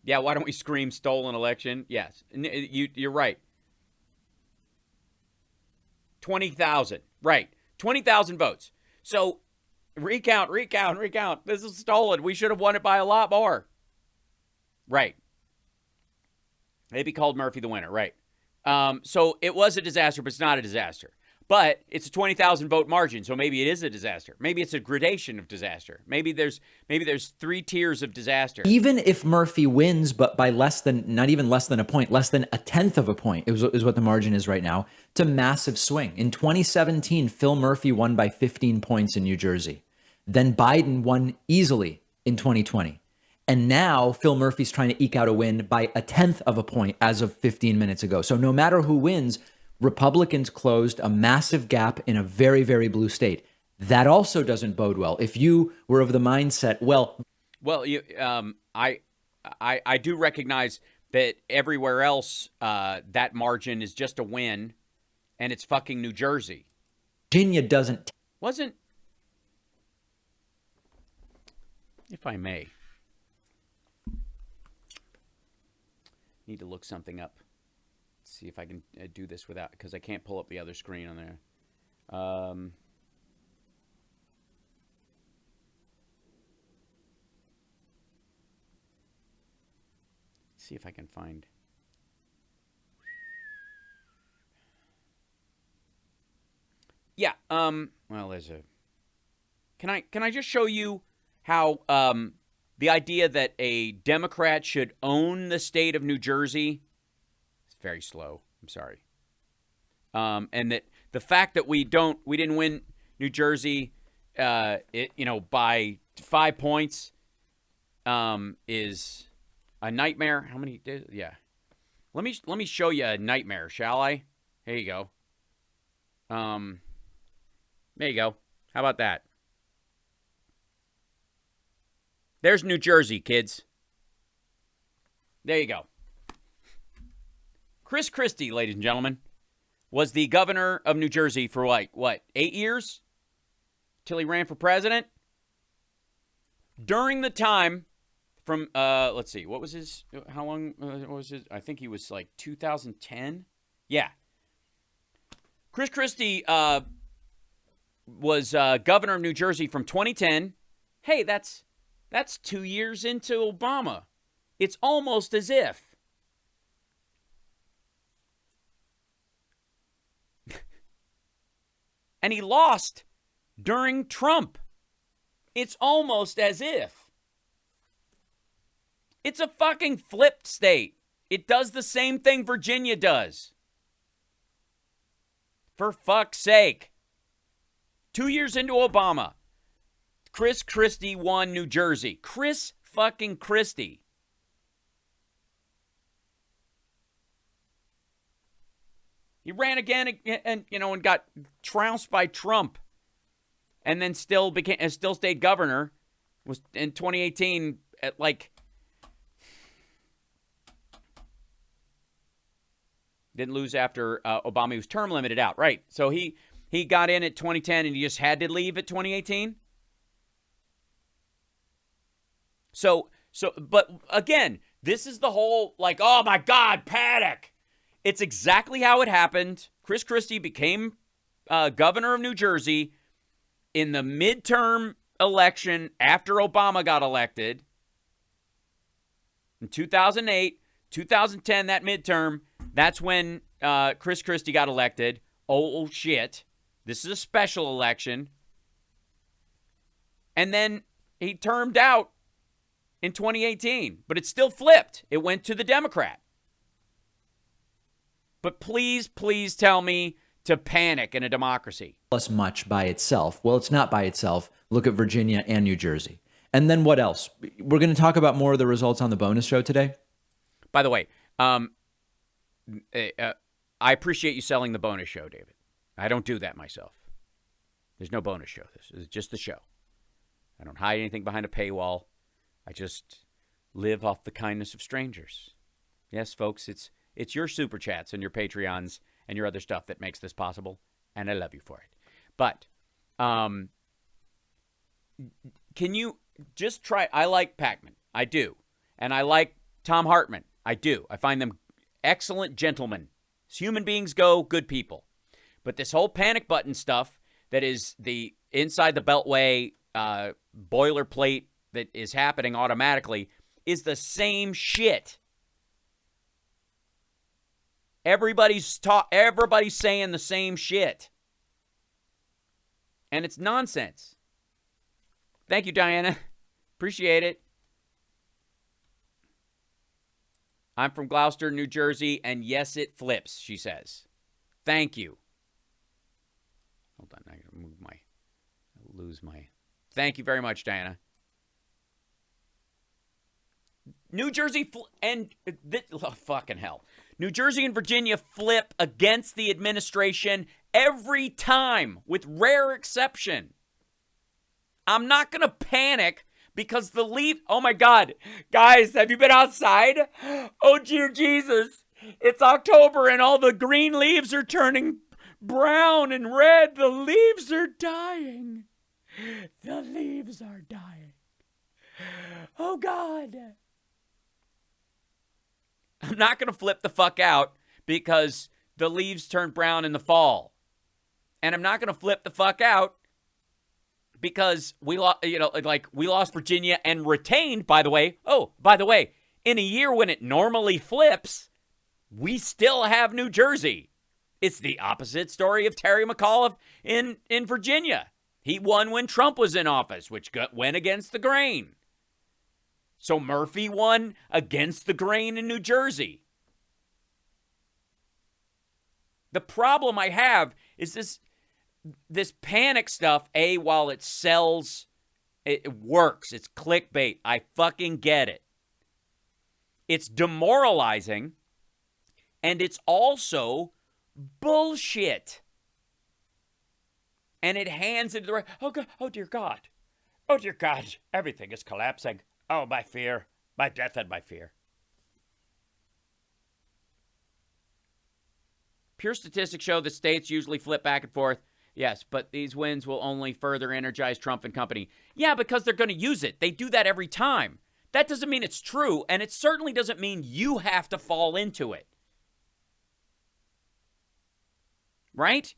Yeah, why don't we scream stolen election? Yes, you're right. 20,000. Right. 20,000 votes. So recount. This is stolen. We should have won it by a lot more. Right. Maybe called Murphy the winner. Right. So it was a disaster, but it's not a disaster. But it's a 20,000 vote margin, so maybe it is a disaster. Maybe it's a gradation of disaster. Maybe there's 3 tiers of disaster. Even if Murphy wins, but by not even less than a point, less than a tenth of a point is what the margin is right now, it's a massive swing. In 2017, Phil Murphy won by 15 points in New Jersey. Then Biden won easily in 2020. And now Phil Murphy's trying to eke out a win by a tenth of a point as of 15 minutes ago. So no matter who wins, Republicans closed a massive gap in a very, very blue state. That also doesn't bode well. If you were of the mindset, I do recognize that everywhere else, that margin is just a win, and it's fucking New Jersey. Virginia wasn't, if I may, need to look something up. See if I can do this without, because I can't pull up the other screen on there. See if I can find. Yeah. Well, there's a. Can I just show you how the idea that a Democrat should own the state of New Jersey? Very slow. I'm sorry. And that the fact that we didn't win New Jersey, by 5 points, is a nightmare. How many days? Yeah. Let me show you a nightmare, shall I? Here you go. There you go. How about that? There's New Jersey, kids. There you go. Chris Christie, ladies and gentlemen, was the governor of New Jersey for 8 years? Till he ran for president? During the time from, let's see, what was his, how long was his, I think he was 2010? Yeah. Chris Christie was governor of New Jersey from 2010. Hey, that's 2 years into Obama. It's almost as if. And he lost during Trump. It's almost as if. It's a fucking flipped state. It does the same thing Virginia does. For fuck's sake. 2 years into Obama, Chris Christie won New Jersey. Chris fucking Christie. He ran again and got trounced by Trump, and then still stayed governor. Was in 2018 at didn't lose after Obama. He was term limited out, right? So he he got in at 2010 and he just had to leave at 2018? But again, this is the whole, like, oh my God, panic. It's exactly how it happened. Chris Christie became governor of New Jersey in the midterm election after Obama got elected. In 2008, 2010, that midterm, that's when Chris Christie got elected. Oh, shit. This is a special election. And then he termed out in 2018, but it still flipped. It went to the Democrat. But please, please tell me to panic in a democracy. Plus much by itself. Well, it's not by itself. Look at Virginia and New Jersey. And then what else? We're going to talk about more of the results on the bonus show today. By the way, I appreciate you selling the bonus show, David. I don't do that myself. There's no bonus show. This is just the show. I don't hide anything behind a paywall. I just live off the kindness of strangers. Yes, folks, it's your super chats and your Patreons and your other stuff that makes this possible, and I love you for it. But can you just try? I like Pac-Man. I do. And I like Tom Hartman. I do. I find them excellent gentlemen. As human beings go, good people. But this whole panic button stuff that is the inside the Beltway boilerplate that is happening automatically is the same shit. Everybody's saying the same shit. And it's nonsense. Thank you, Diana. Appreciate it. I'm from Gloucester, New Jersey, and yes, it flips, she says. Thank you. Hold on, I gotta lose my. Thank you very much, Diana. New Jersey fucking hell. New Jersey and Virginia flip against the administration every time, with rare exception. I'm not going to panic because the leaf... Oh, my God. Guys, have you been outside? Oh, dear Jesus. It's October and all the green leaves are turning brown and red. The leaves are dying. The leaves are dying. Oh, God. I'm not going to flip the fuck out because the leaves turn brown in the fall. And I'm not going to flip the fuck out because we lost Virginia and retained, by the way. Oh, by the way, in a year when it normally flips, we still have New Jersey. It's the opposite story of Terry McAuliffe in Virginia. He won when Trump was in office, which went against the grain. So Murphy won against the grain in New Jersey. The problem I have is this panic stuff, while it sells, it works. It's clickbait. I fucking get it. It's demoralizing, and it's also bullshit. And it hands into the right. Oh, God. Oh, dear God. Oh, dear God. Everything is collapsing. Oh, my fear. My death and my fear. Pure statistics show that states usually flip back and forth. Yes, but these wins will only further energize Trump and company. Yeah, because they're going to use it. They do that every time. That doesn't mean it's true, and it certainly doesn't mean you have to fall into it. Right?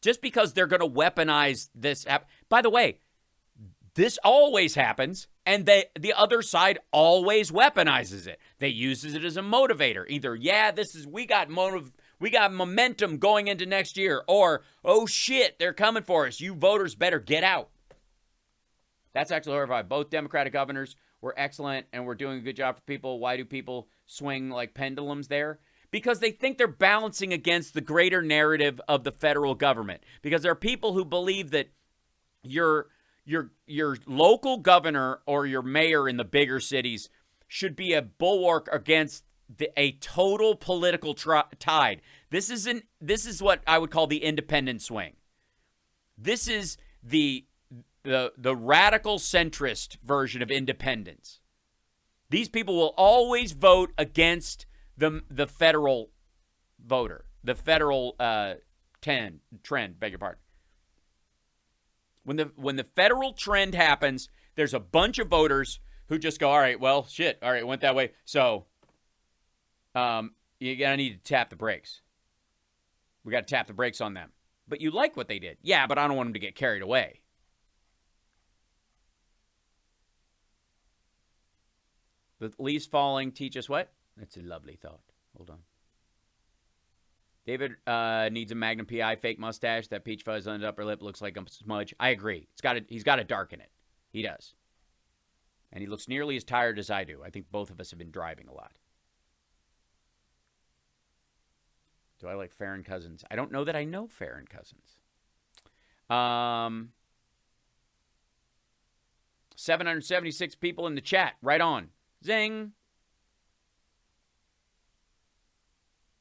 Just because they're going to weaponize this. By the way, this always happens, and the other side always weaponizes it. They uses it as a motivator. Either, we got momentum going into next year, or, oh shit, they're coming for us. You voters better get out. That's actually horrifying. Both Democratic governors were excellent, and we're doing a good job for people. Why do people swing like pendulums there? Because they think they're balancing against the greater narrative of the federal government. Because there are people who believe that your local governor or your mayor in the bigger cities should be a bulwark against a total political tide. This is what I would call the independent swing. This is the radical centrist version of independence. These people will always vote against the federal voter, the federal trend, beg your pardon. When the federal trend happens, there's a bunch of voters who just go, all right, well, shit, all right, it went that way. So you're going to need to tap the brakes. We got to tap the brakes on them. But you like what they did. Yeah, but I don't want them to get carried away. The leaves falling teach us what? That's a lovely thought. Hold on. David needs a Magnum PI fake mustache. That peach fuzz on his upper lip looks like a smudge. I agree. He's got to darken it. He does. And he looks nearly as tired as I do. I think both of us have been driving a lot. Do I like Farron Cousins? I don't know that I know Farron Cousins. 776 people in the chat. Right on. Zing.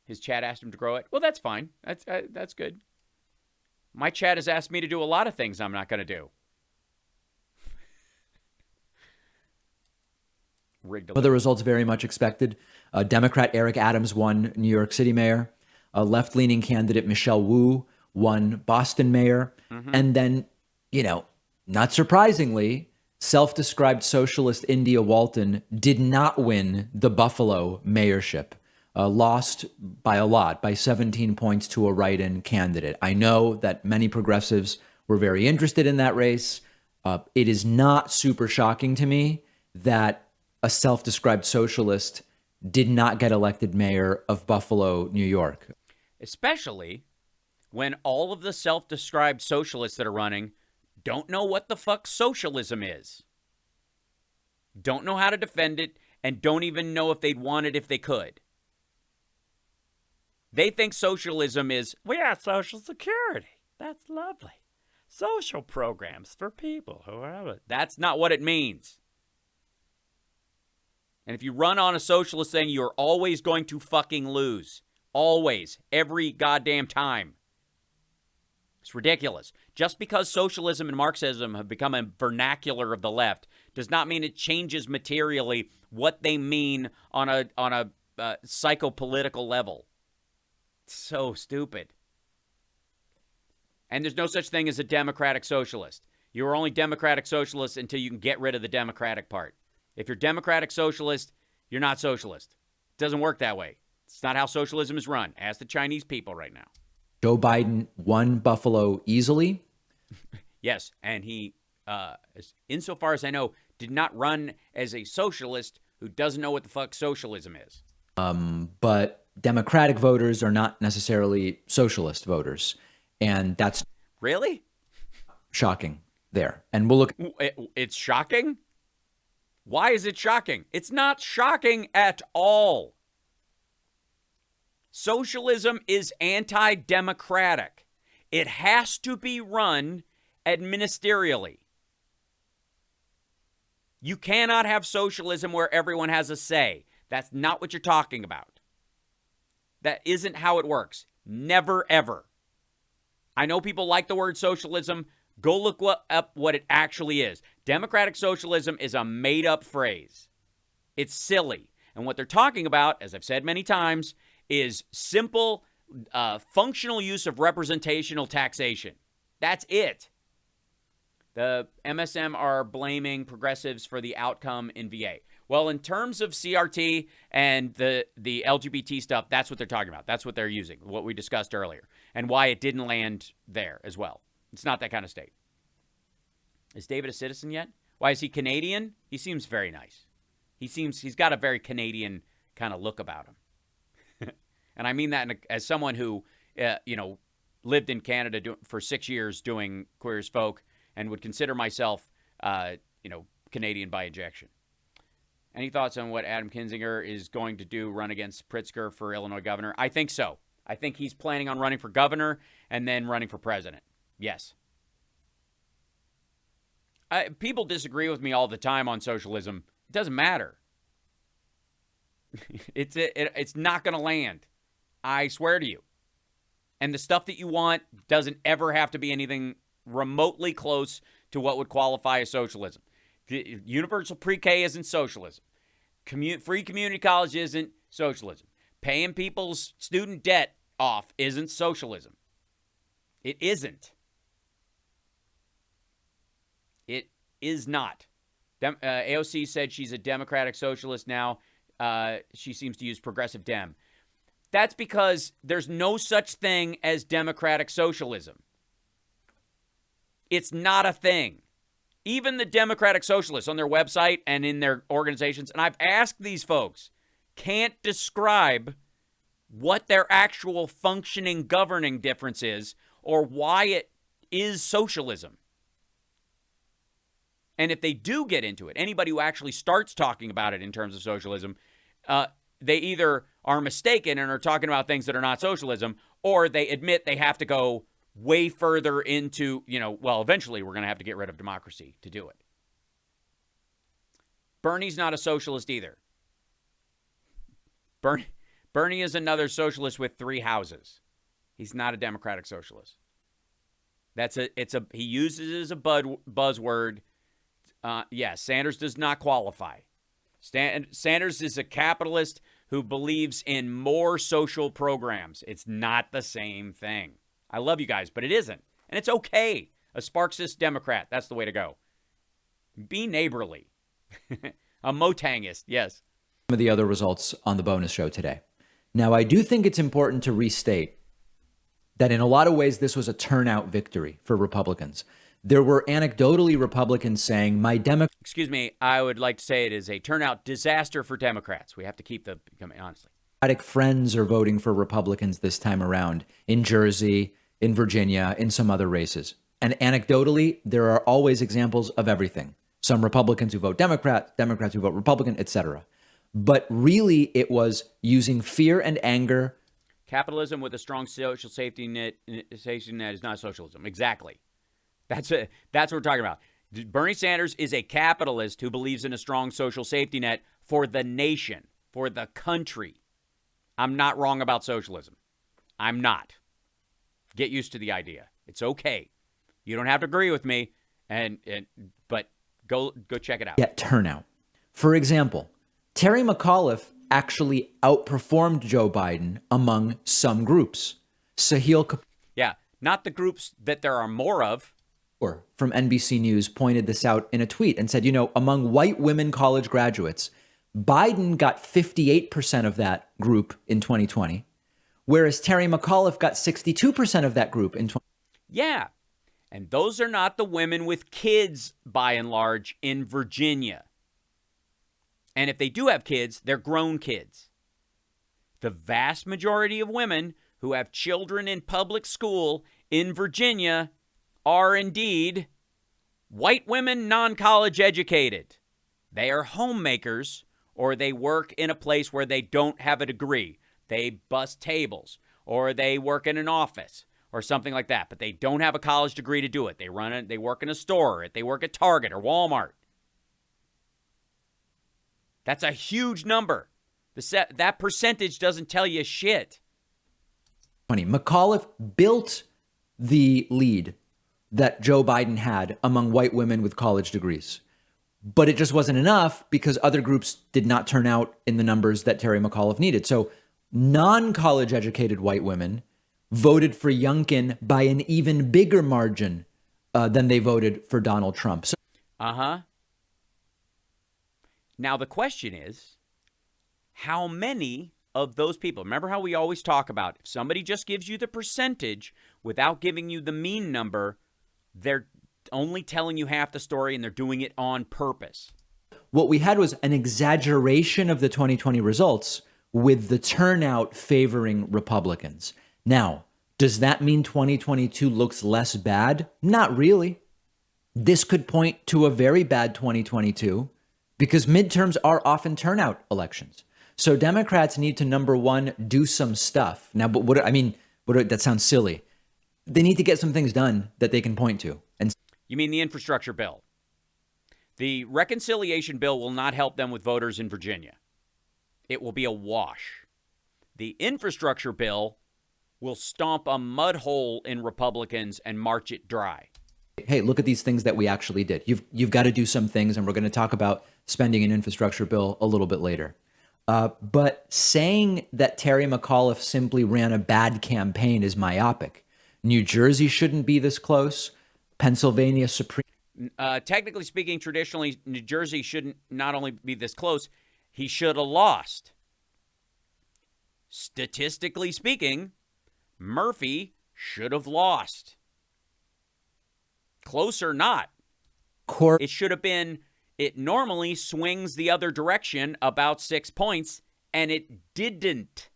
His chat asked him to grow it. Well, that's fine. That's good. My chat has asked me to do a lot of things I'm not going to do. Rigged. The results very much expected. Democrat Eric Adams won New York City mayor. Left-leaning candidate Michelle Wu won Boston mayor. And then, not surprisingly, self-described socialist India Walton did not win the Buffalo mayorship. Lost by a lot, by 17 points to a write-in candidate. I know that many progressives were very interested in that race. It is not super shocking to me that a self-described socialist did not get elected mayor of Buffalo, New York. Especially when all of the self-described socialists that are running don't know what the fuck socialism is. Don't know how to defend it, and don't even know if they'd want it if they could. They think socialism is, we have Social Security. That's lovely. Social programs for people who have it. That's not what it means. And if you run on a socialist thing, you're always going to fucking lose. Always. Every goddamn time. It's ridiculous. Just because socialism and Marxism have become a vernacular of the left does not mean it changes materially what they mean on a psychopolitical level. It's so stupid. And there's no such thing as a democratic socialist. You're only democratic socialist until you can get rid of the democratic part. If you're democratic socialist, you're not socialist. It doesn't work that way. It's not how socialism is run. Ask the Chinese people right now. Joe Biden won Buffalo easily. Yes, and he, insofar as I know, did not run as a socialist who doesn't know what the fuck socialism is. But Democratic voters are not necessarily socialist voters. And that's really shocking there. And we'll look. It's shocking? Why is it shocking? It's not shocking at all. Socialism is anti-democratic. It has to be run administerially. You cannot have socialism where everyone has a say. That's not what you're talking about. That isn't how it works. Never, ever. I know people like the word socialism. Go look up what it actually is. Democratic socialism is a made-up phrase. It's silly. And what they're talking about, as I've said many times, is simple, functional use of representational taxation. That's it. The MSM are blaming progressives for the outcome in VA. Well, in terms of CRT and the LGBT stuff, that's what they're talking about. That's what they're using, what we discussed earlier, and why it didn't land there as well. It's not that kind of state. Is David a citizen yet? Why is he Canadian? He seems very nice. He's got a very Canadian kind of look about him. And I mean that as someone who, lived in Canada for 6 years doing Queer as Folk and would consider myself, Canadian by injection. Any thoughts on what Adam Kinzinger is going to do, run against Pritzker for Illinois governor? I think so. I think he's planning on running for governor and then running for president. Yes. People disagree with me all the time on socialism. It doesn't matter. It's not going to land. I swear to you. And the stuff that you want doesn't ever have to be anything remotely close to what would qualify as socialism. Universal pre-K isn't socialism. Free community college isn't socialism. Paying people's student debt off isn't socialism. It isn't. It is not. AOC said she's a Democratic Socialist now. She seems to use progressive Dem. That's because there's no such thing as Democratic Socialism. It's not a thing. Even the Democratic Socialists on their website and in their organizations, and I've asked these folks, can't describe what their actual functioning governing difference is or why it is socialism. And if they do get into it, anybody who actually starts talking about it in terms of socialism, they either are mistaken and are talking about things that are not socialism, or they admit they have to go way further into, well, eventually we're going to have to get rid of democracy to do it. Bernie's not a socialist either. Bernie is another socialist with 3 houses. He's not a democratic socialist. He uses it as a buzzword. Sanders does not qualify. Sanders is a capitalist who believes in more social programs. It's not the same thing. I love you guys, but it isn't. And it's okay. A Sparksist Democrat, that's the way to go. Be neighborly. A Motangist, yes. Some of the other results on the bonus show today. Now, I do think it's important to restate that in a lot of ways, this was a turnout victory for Republicans. There were anecdotally Republicans saying, Excuse me, I would like to say it is a turnout disaster for Democrats. We have to keep honestly. Friends are voting for Republicans this time around in Jersey, in Virginia, in some other races. And anecdotally, there are always examples of everything. Some Republicans who vote Democrat, Democrats who vote Republican, etc. But really, it was using fear and anger. Capitalism with a strong social safety net is not socialism. Exactly. That's what we're talking about. Bernie Sanders is a capitalist who believes in a strong social safety net for the nation, for the country. I'm not wrong about socialism. I'm not. Get used to the idea. It's okay. You don't have to agree with me, but go check it out. Get turnout. For example, Terry McAuliffe actually outperformed Joe Biden among some groups. Sahil Kapoor. Yeah, not the groups that there are more of. From NBC News pointed this out in a tweet and said, among white women college graduates, Biden got 58% of that group in 2020, whereas Terry McAuliffe got 62% of that group in 2020. Yeah, and those are not the women with kids, by and large, in Virginia. And if they do have kids, they're grown kids. The vast majority of women who have children in public school in Virginia are indeed white women, non-college educated. They are homemakers, or they work in a place where they don't have a degree. They bust tables, or they work in an office, or something like that. But they don't have a college degree to do it. They work in a store, they work at Target or Walmart. That's a huge number. That percentage doesn't tell you shit. Funny, McAuliffe built the lead that Joe Biden had among white women with college degrees. But it just wasn't enough because other groups did not turn out in the numbers that Terry McAuliffe needed. So non-college educated white women voted for Youngkin by an even bigger margin than they voted for Donald Trump. Now the question is, how many of those people, remember how we always talk about if somebody just gives you the percentage without giving you the mean number, they're only telling you half the story and they're doing it on purpose. What we had was an exaggeration of the 2020 results with the turnout favoring Republicans. Now, does that mean 2022 looks less bad? Not really. This could point to a very bad 2022 because midterms are often turnout elections. So Democrats need to, number one, do some stuff. Now, but that sounds silly. They need to get some things done that they can point to. And you mean the infrastructure bill? The reconciliation bill will not help them with voters in Virginia. It will be a wash. The infrastructure bill will stomp a mud hole in Republicans and march it dry. Hey, look at these things that we actually did. You've got to do some things, and we're going to talk about spending an infrastructure bill a little bit later. But saying that Terry McAuliffe simply ran a bad campaign is myopic. New Jersey shouldn't be this close. Pennsylvania Supreme. Technically speaking, traditionally, New Jersey shouldn't not only be this close, he should have lost. Statistically speaking, Murphy should have lost. Close or not. It should have been, it normally swings the other direction about 6 points, and it didn't.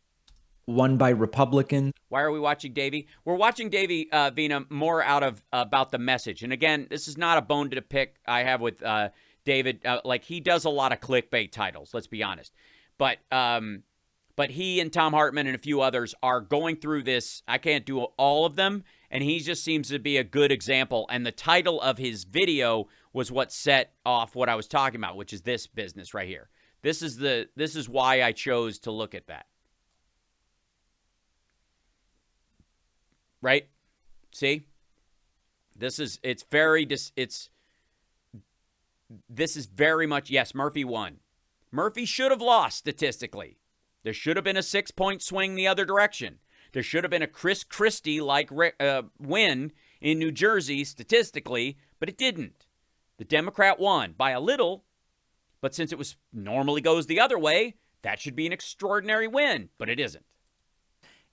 Won by Republicans. Why are we watching Davey? We're watching Davey, Vina, more out of about the message. And again, this is not a bone to pick I have with David. Like, he does a lot of clickbait titles, let's be honest. But he and Tom Hartman and a few others are going through this. I can't do all of them, and he just seems to be a good example. And the title of his video was what set off what I was talking about, which is this business right here. This is why I chose to look at that. Right? See? This is very much, yes, Murphy won. Murphy should have lost statistically. There should have been a 6-point swing the other direction. There should have been a Chris Christie-like win in New Jersey statistically, but it didn't. The Democrat won by a little, but since it was normally goes the other way, that should be an extraordinary win, but it isn't.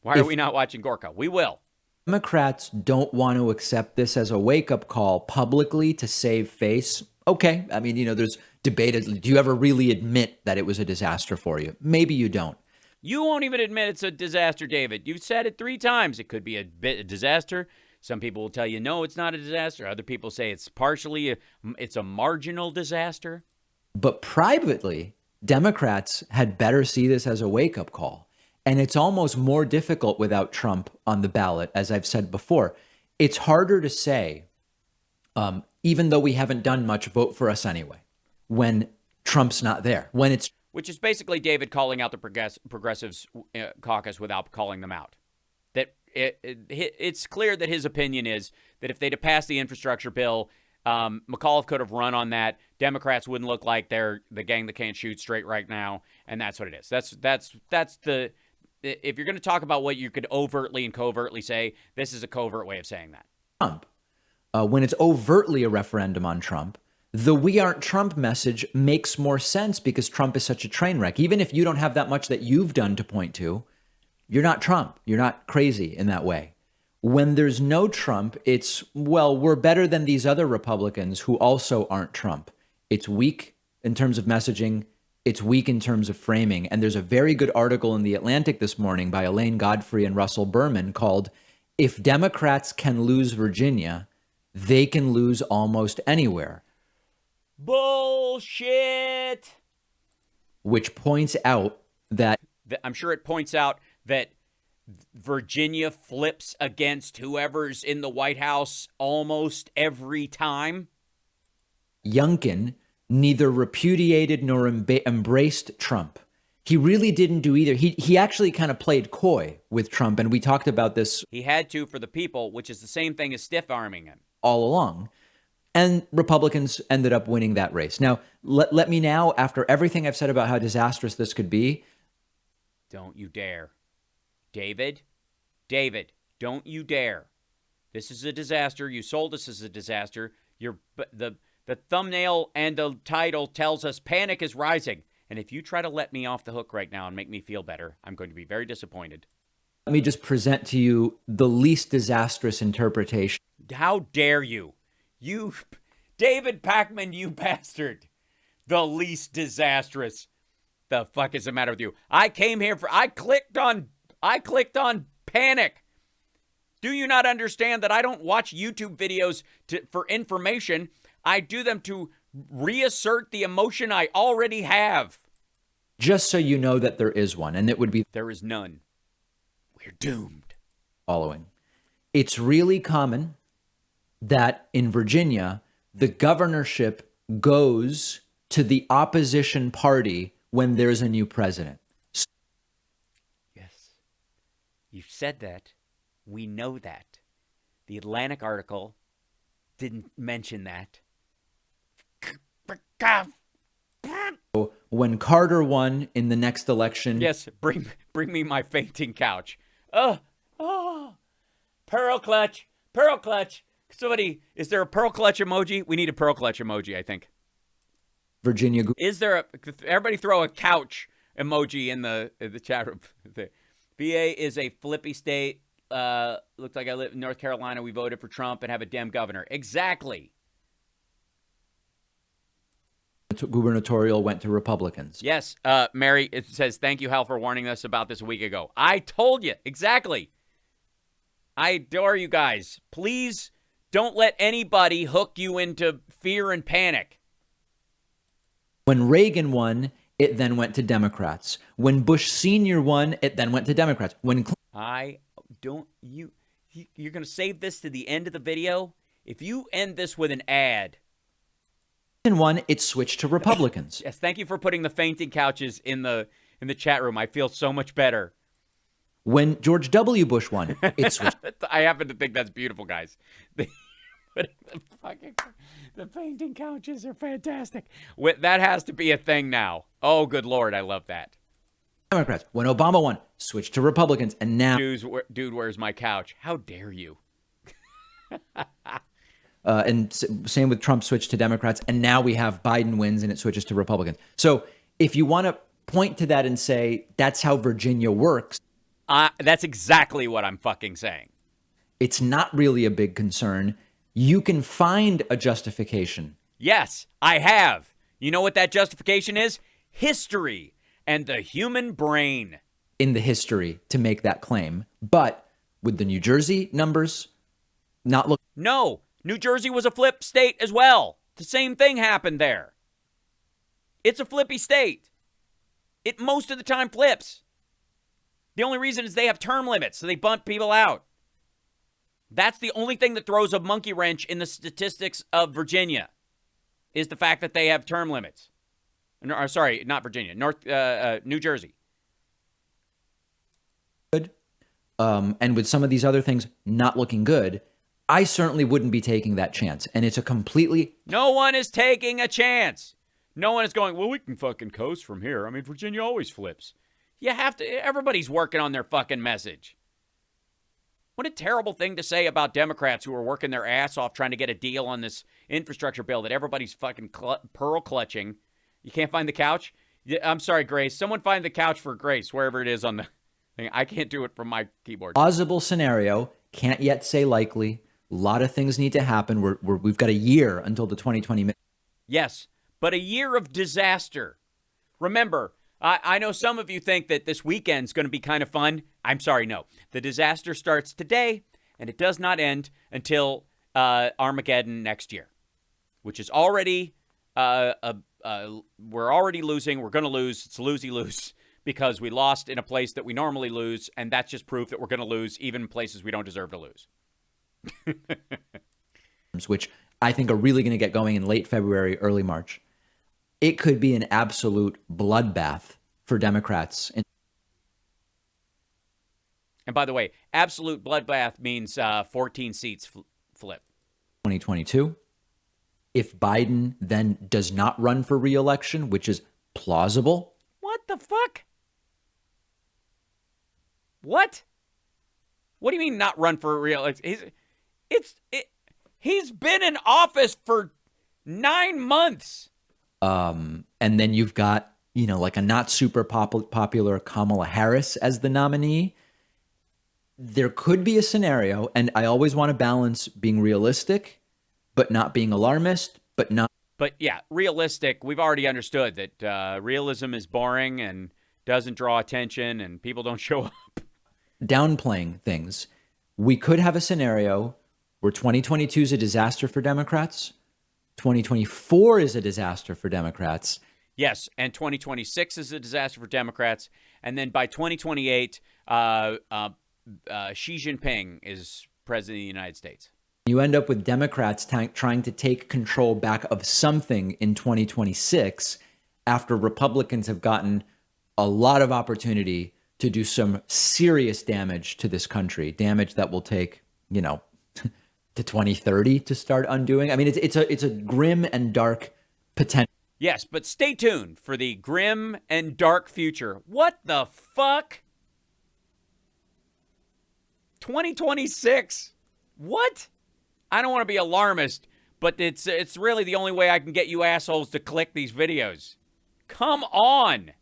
Why are we not watching Gorka? We will. Democrats don't want to accept this as a wake-up call publicly to save face. Okay, I mean, there's debated. Do you ever really admit that it was a disaster for you? Maybe you don't. You won't even admit it's a disaster, David. You've said it 3 times. It could be a disaster. Some people will tell you, no, it's not a disaster. Other people say it's it's a marginal disaster. But privately, Democrats had better see this as a wake-up call. And it's almost more difficult without Trump on the ballot, as I've said before. It's harder to say, even though we haven't done much, vote for us anyway, when Trump's not there. Which is basically David calling out the Progressives caucus without calling them out. That it's clear that his opinion is that if they'd have passed the infrastructure bill, McAuliffe could have run on that. Democrats wouldn't look like they're the gang that can't shoot straight right now, and that's what it is. That's the. If you're going to talk about what you could overtly and covertly say, this is a covert way of saying that. Trump, when it's overtly a referendum on Trump, the "we aren't Trump" message makes more sense because Trump is such a train wreck. Even if you don't have that much that you've done to point to, you're not Trump. You're not crazy in that way. When there's no Trump, it's, well, we're better than these other Republicans who also aren't Trump. It's weak in terms of messaging. It's weak in terms of framing. And there's a very good article in The Atlantic this morning by Elaine Godfrey and Russell Berman called, "If Democrats can lose Virginia, they can lose almost anywhere." Bullshit. Which points out that... I'm sure it points out that Virginia flips against whoever's in the White House almost every time. Youngkin neither repudiated nor embraced Trump. He really didn't do either. He actually kind of played coy with Trump, and we talked about this. He had to for the people, which is the same thing as stiff-arming him. All along. And Republicans ended up winning that race. Now, let me now, after everything I've said about how disastrous this could be. Don't you dare. David, don't you dare. This is a disaster. You sold us as a disaster. The thumbnail and the title tells us panic is rising. And if you try to let me off the hook right now and make me feel better, I'm going to be very disappointed. Let me just present to you the least disastrous interpretation. How dare you? You, David Panicman, you bastard. The least disastrous. The fuck is the matter with you? I clicked on panic. Do you not understand that I don't watch YouTube videos for information? I do them to reassert the emotion I already have. Just so you know that there is one, and it would be... There is none. We're doomed. Following. It's really common that in Virginia, the governorship goes to the opposition party when there's a new president. Yes. You said that. We know that. The Atlantic article didn't mention that. When Carter won in the next election... Yes, bring me my fainting couch. Perfect. Pearl clutch. Pearl clutch. Somebody, is there a pearl clutch emoji? We need a pearl clutch emoji, I think. Virginia. Is there everybody throw a couch emoji in the chat room. VA is a flippy state. Looks like I live in North Carolina. We voted for Trump and have a Dem governor. Exactly. Gubernatorial went to Republicans. Yes, Mary, it says, thank you, Hal, for warning us about this a week ago. I told you. Exactly. I adore you guys. Please don't let anybody hook you into fear and panic. When Reagan won, it then went to Democrats. When Bush Sr. won, it then went to Democrats. When you're going to save this to the end of the video? If you end this with an ad. Won, it switched to Republicans. Yes, thank you for putting the fainting couches in the chat room. I feel so much better. When George W. Bush won, it switched. I happen to think that's beautiful, guys. The fainting couches are fantastic. That has to be a thing now. Oh, good Lord, I love that. Democrats. When Obama won, switched to Republicans, and now, dude, where's my couch? How dare you? And same with Trump, switched to Democrats, and now we have Biden wins and it switches to Republicans. So if you want to point to that and say that's how Virginia works, that's exactly what I'm fucking saying. It's not really a big concern. You can find a justification. Yes, I have. You know what that justification is? History and the human brain. In the history to make that claim. But with the New Jersey numbers, not look. No, New Jersey was a flip state as well. The same thing happened there. It's a flippy state. It most of the time flips. The only reason is they have term limits, so they bunt people out. That's the only thing that throws a monkey wrench in the statistics of Virginia, is the fact that they have term limits. Sorry, not Virginia, New Jersey. Good. And with some of these other things not looking good, I certainly wouldn't be taking that chance. And it's a completely... No one is taking a chance. No one is going, well, we can fucking coast from here. I mean, Virginia always flips. You have to... Everybody's working on their fucking message. What a terrible thing to say about Democrats who are working their ass off trying to get a deal on this infrastructure bill that everybody's fucking pearl clutching. You can't find the couch? I'm sorry, Grace. Someone find the couch for Grace, wherever it is on the thing. I can't do it from my keyboard. Plausible scenario. Can't yet say likely. A lot of things need to happen. We've got a year until the 2020. Yes, but a year of disaster. Remember, I know some of you think that this weekend's going to be kind of fun. I'm sorry, no. The disaster starts today, and it does not end until Armageddon next year, which is already, we're already losing. We're going to lose. It's losey-lose because we lost in a place that we normally lose, and that's just proof that we're going to lose even in places we don't deserve to lose. Which I think are really going to get going in late February, early March. It could be an absolute bloodbath for Democrats. And by the way, absolute bloodbath means 14 seats flip. 2022. If Biden then does not run for re-election, which is plausible. What the fuck? What? What do you mean not run for re-election? He's been in office for 9 months. And then you've got, like a not super popular Kamala Harris as the nominee. There could be a scenario, and I always want to balance being realistic, but not being alarmist, but not. But yeah, realistic. We've already understood that realism is boring and doesn't draw attention and people don't show up. Downplaying things. We could have a scenario where 2022 is a disaster for Democrats. 2024 is a disaster for Democrats. Yes, and 2026 is a disaster for Democrats. And then by 2028, Xi Jinping is president of the United States. You end up with Democrats trying to take control back of something in 2026 after Republicans have gotten a lot of opportunity to do some serious damage to this country, damage that will take, to 2030 to start undoing. I mean, it's a grim and dark potential. Yes, but stay tuned for the grim and dark future. What the fuck? 2026. What? I don't want to be alarmist, but it's really the only way I can get you assholes to click these videos. Come on.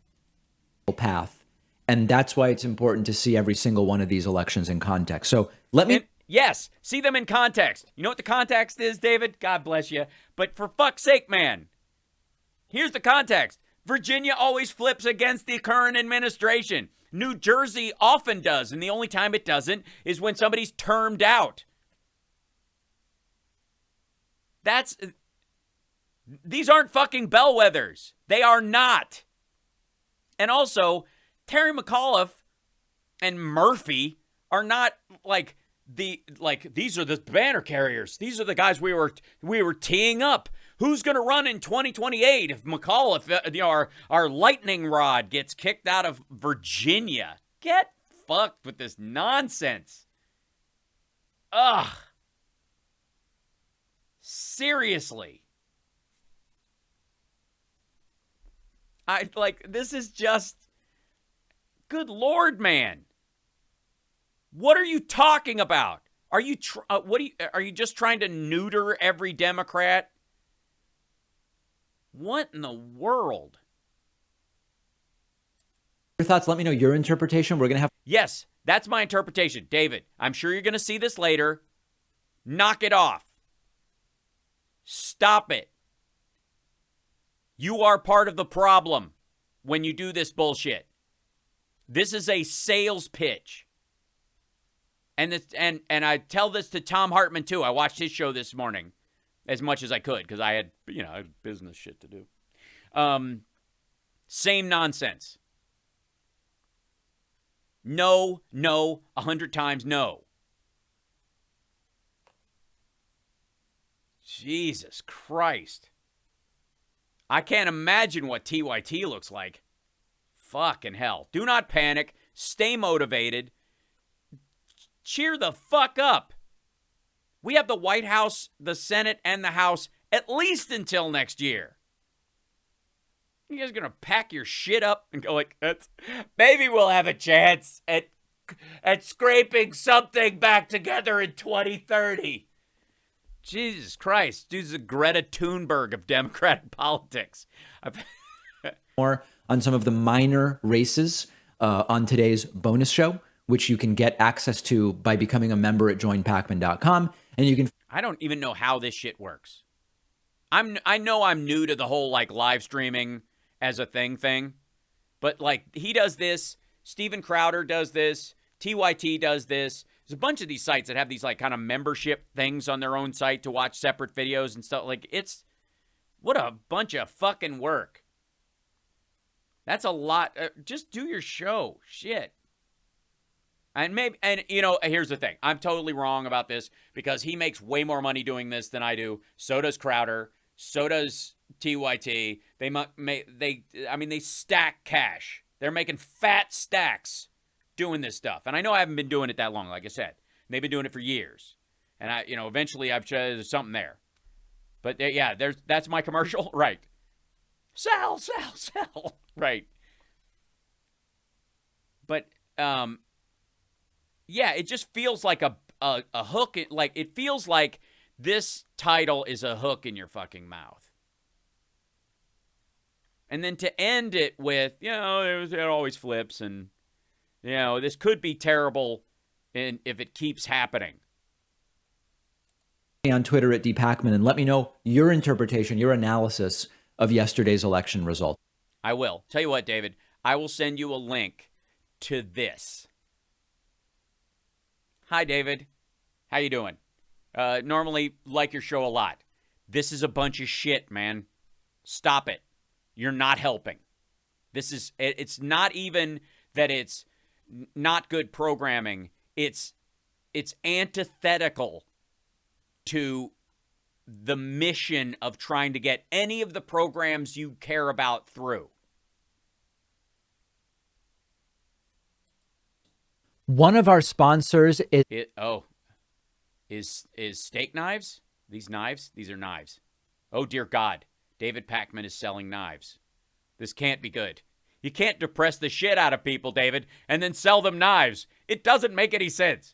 Path. And that's why it's important to see every single one of these elections in context. So let me... Yes, see them in context. You know what the context is, David? God bless you. But for fuck's sake, man. Here's the context. Virginia always flips against the current administration. New Jersey often does, and the only time it doesn't is when somebody's termed out. These aren't fucking bellwethers. They are not. And also, Terry McAuliffe and Murphy are not these are the banner carriers. These are the guys we were teeing up. Who's going to run in 2028 if McAuliffe, our lightning rod, gets kicked out of Virginia? Get fucked with this nonsense. Ugh. Seriously. This is just, good Lord, man. What are you talking about? Are you just trying to neuter every Democrat? What in the world? Your thoughts, let me know your interpretation. We're going to have... Yes, that's my interpretation. David, I'm sure you're going to see this later. Knock it off. Stop it. You are part of the problem when you do this bullshit. This is a sales pitch. And I tell this to Tom Hartman, too. I watched his show this morning as much as I could because I had business shit to do. Same nonsense. No, 100 times no. Jesus Christ. I can't imagine what TYT looks like. Fucking hell. Do not panic. Stay motivated. Cheer the fuck up. We have the White House, the Senate, and the House at least until next year. You guys gonna pack your shit up and go maybe we'll have a chance at scraping something back together in 2030. Jesus Christ, dude's the Greta Thunberg of Democratic politics. More on some of the minor races on today's bonus show, which you can get access to by becoming a member at joinpacman.com. And you can... I don't even know how this shit works. I know I'm new to the whole live streaming as a thing, but he does this, Steven Crowder does this, TYT does this. There's a bunch of these sites that have these kind of membership things on their own site to watch separate videos and stuff. What a bunch of fucking work. That's a lot. Just do your show. Shit. And here's the thing. I'm totally wrong about this because he makes way more money doing this than I do. So does Crowder. So does TYT. They stack cash. They're making fat stacks doing this stuff. And I know I haven't been doing it that long, like I said. They've been doing it for years. And eventually there's something there. But that's my commercial. Right. Sell. Right. But, it just feels like a hook. It feels like this title is a hook in your fucking mouth. And then to end it with, it always flips and, this could be terrible if it keeps happening. On Twitter at dpacman and let me know your interpretation, your analysis of yesterday's election result. I will. Tell you what, David, I will send you a link to this. Hi, David. How you doing? Normally like your show a lot. This is a bunch of shit, man. Stop it. You're not helping. It's not even that it's not good programming. It's antithetical to the mission of trying to get any of the programs you care about through. One of our sponsors is steak knives? These knives? These are knives. Oh, dear God. David Pacman is selling knives. This can't be good. You can't depress the shit out of people, David, and then sell them knives. It doesn't make any sense.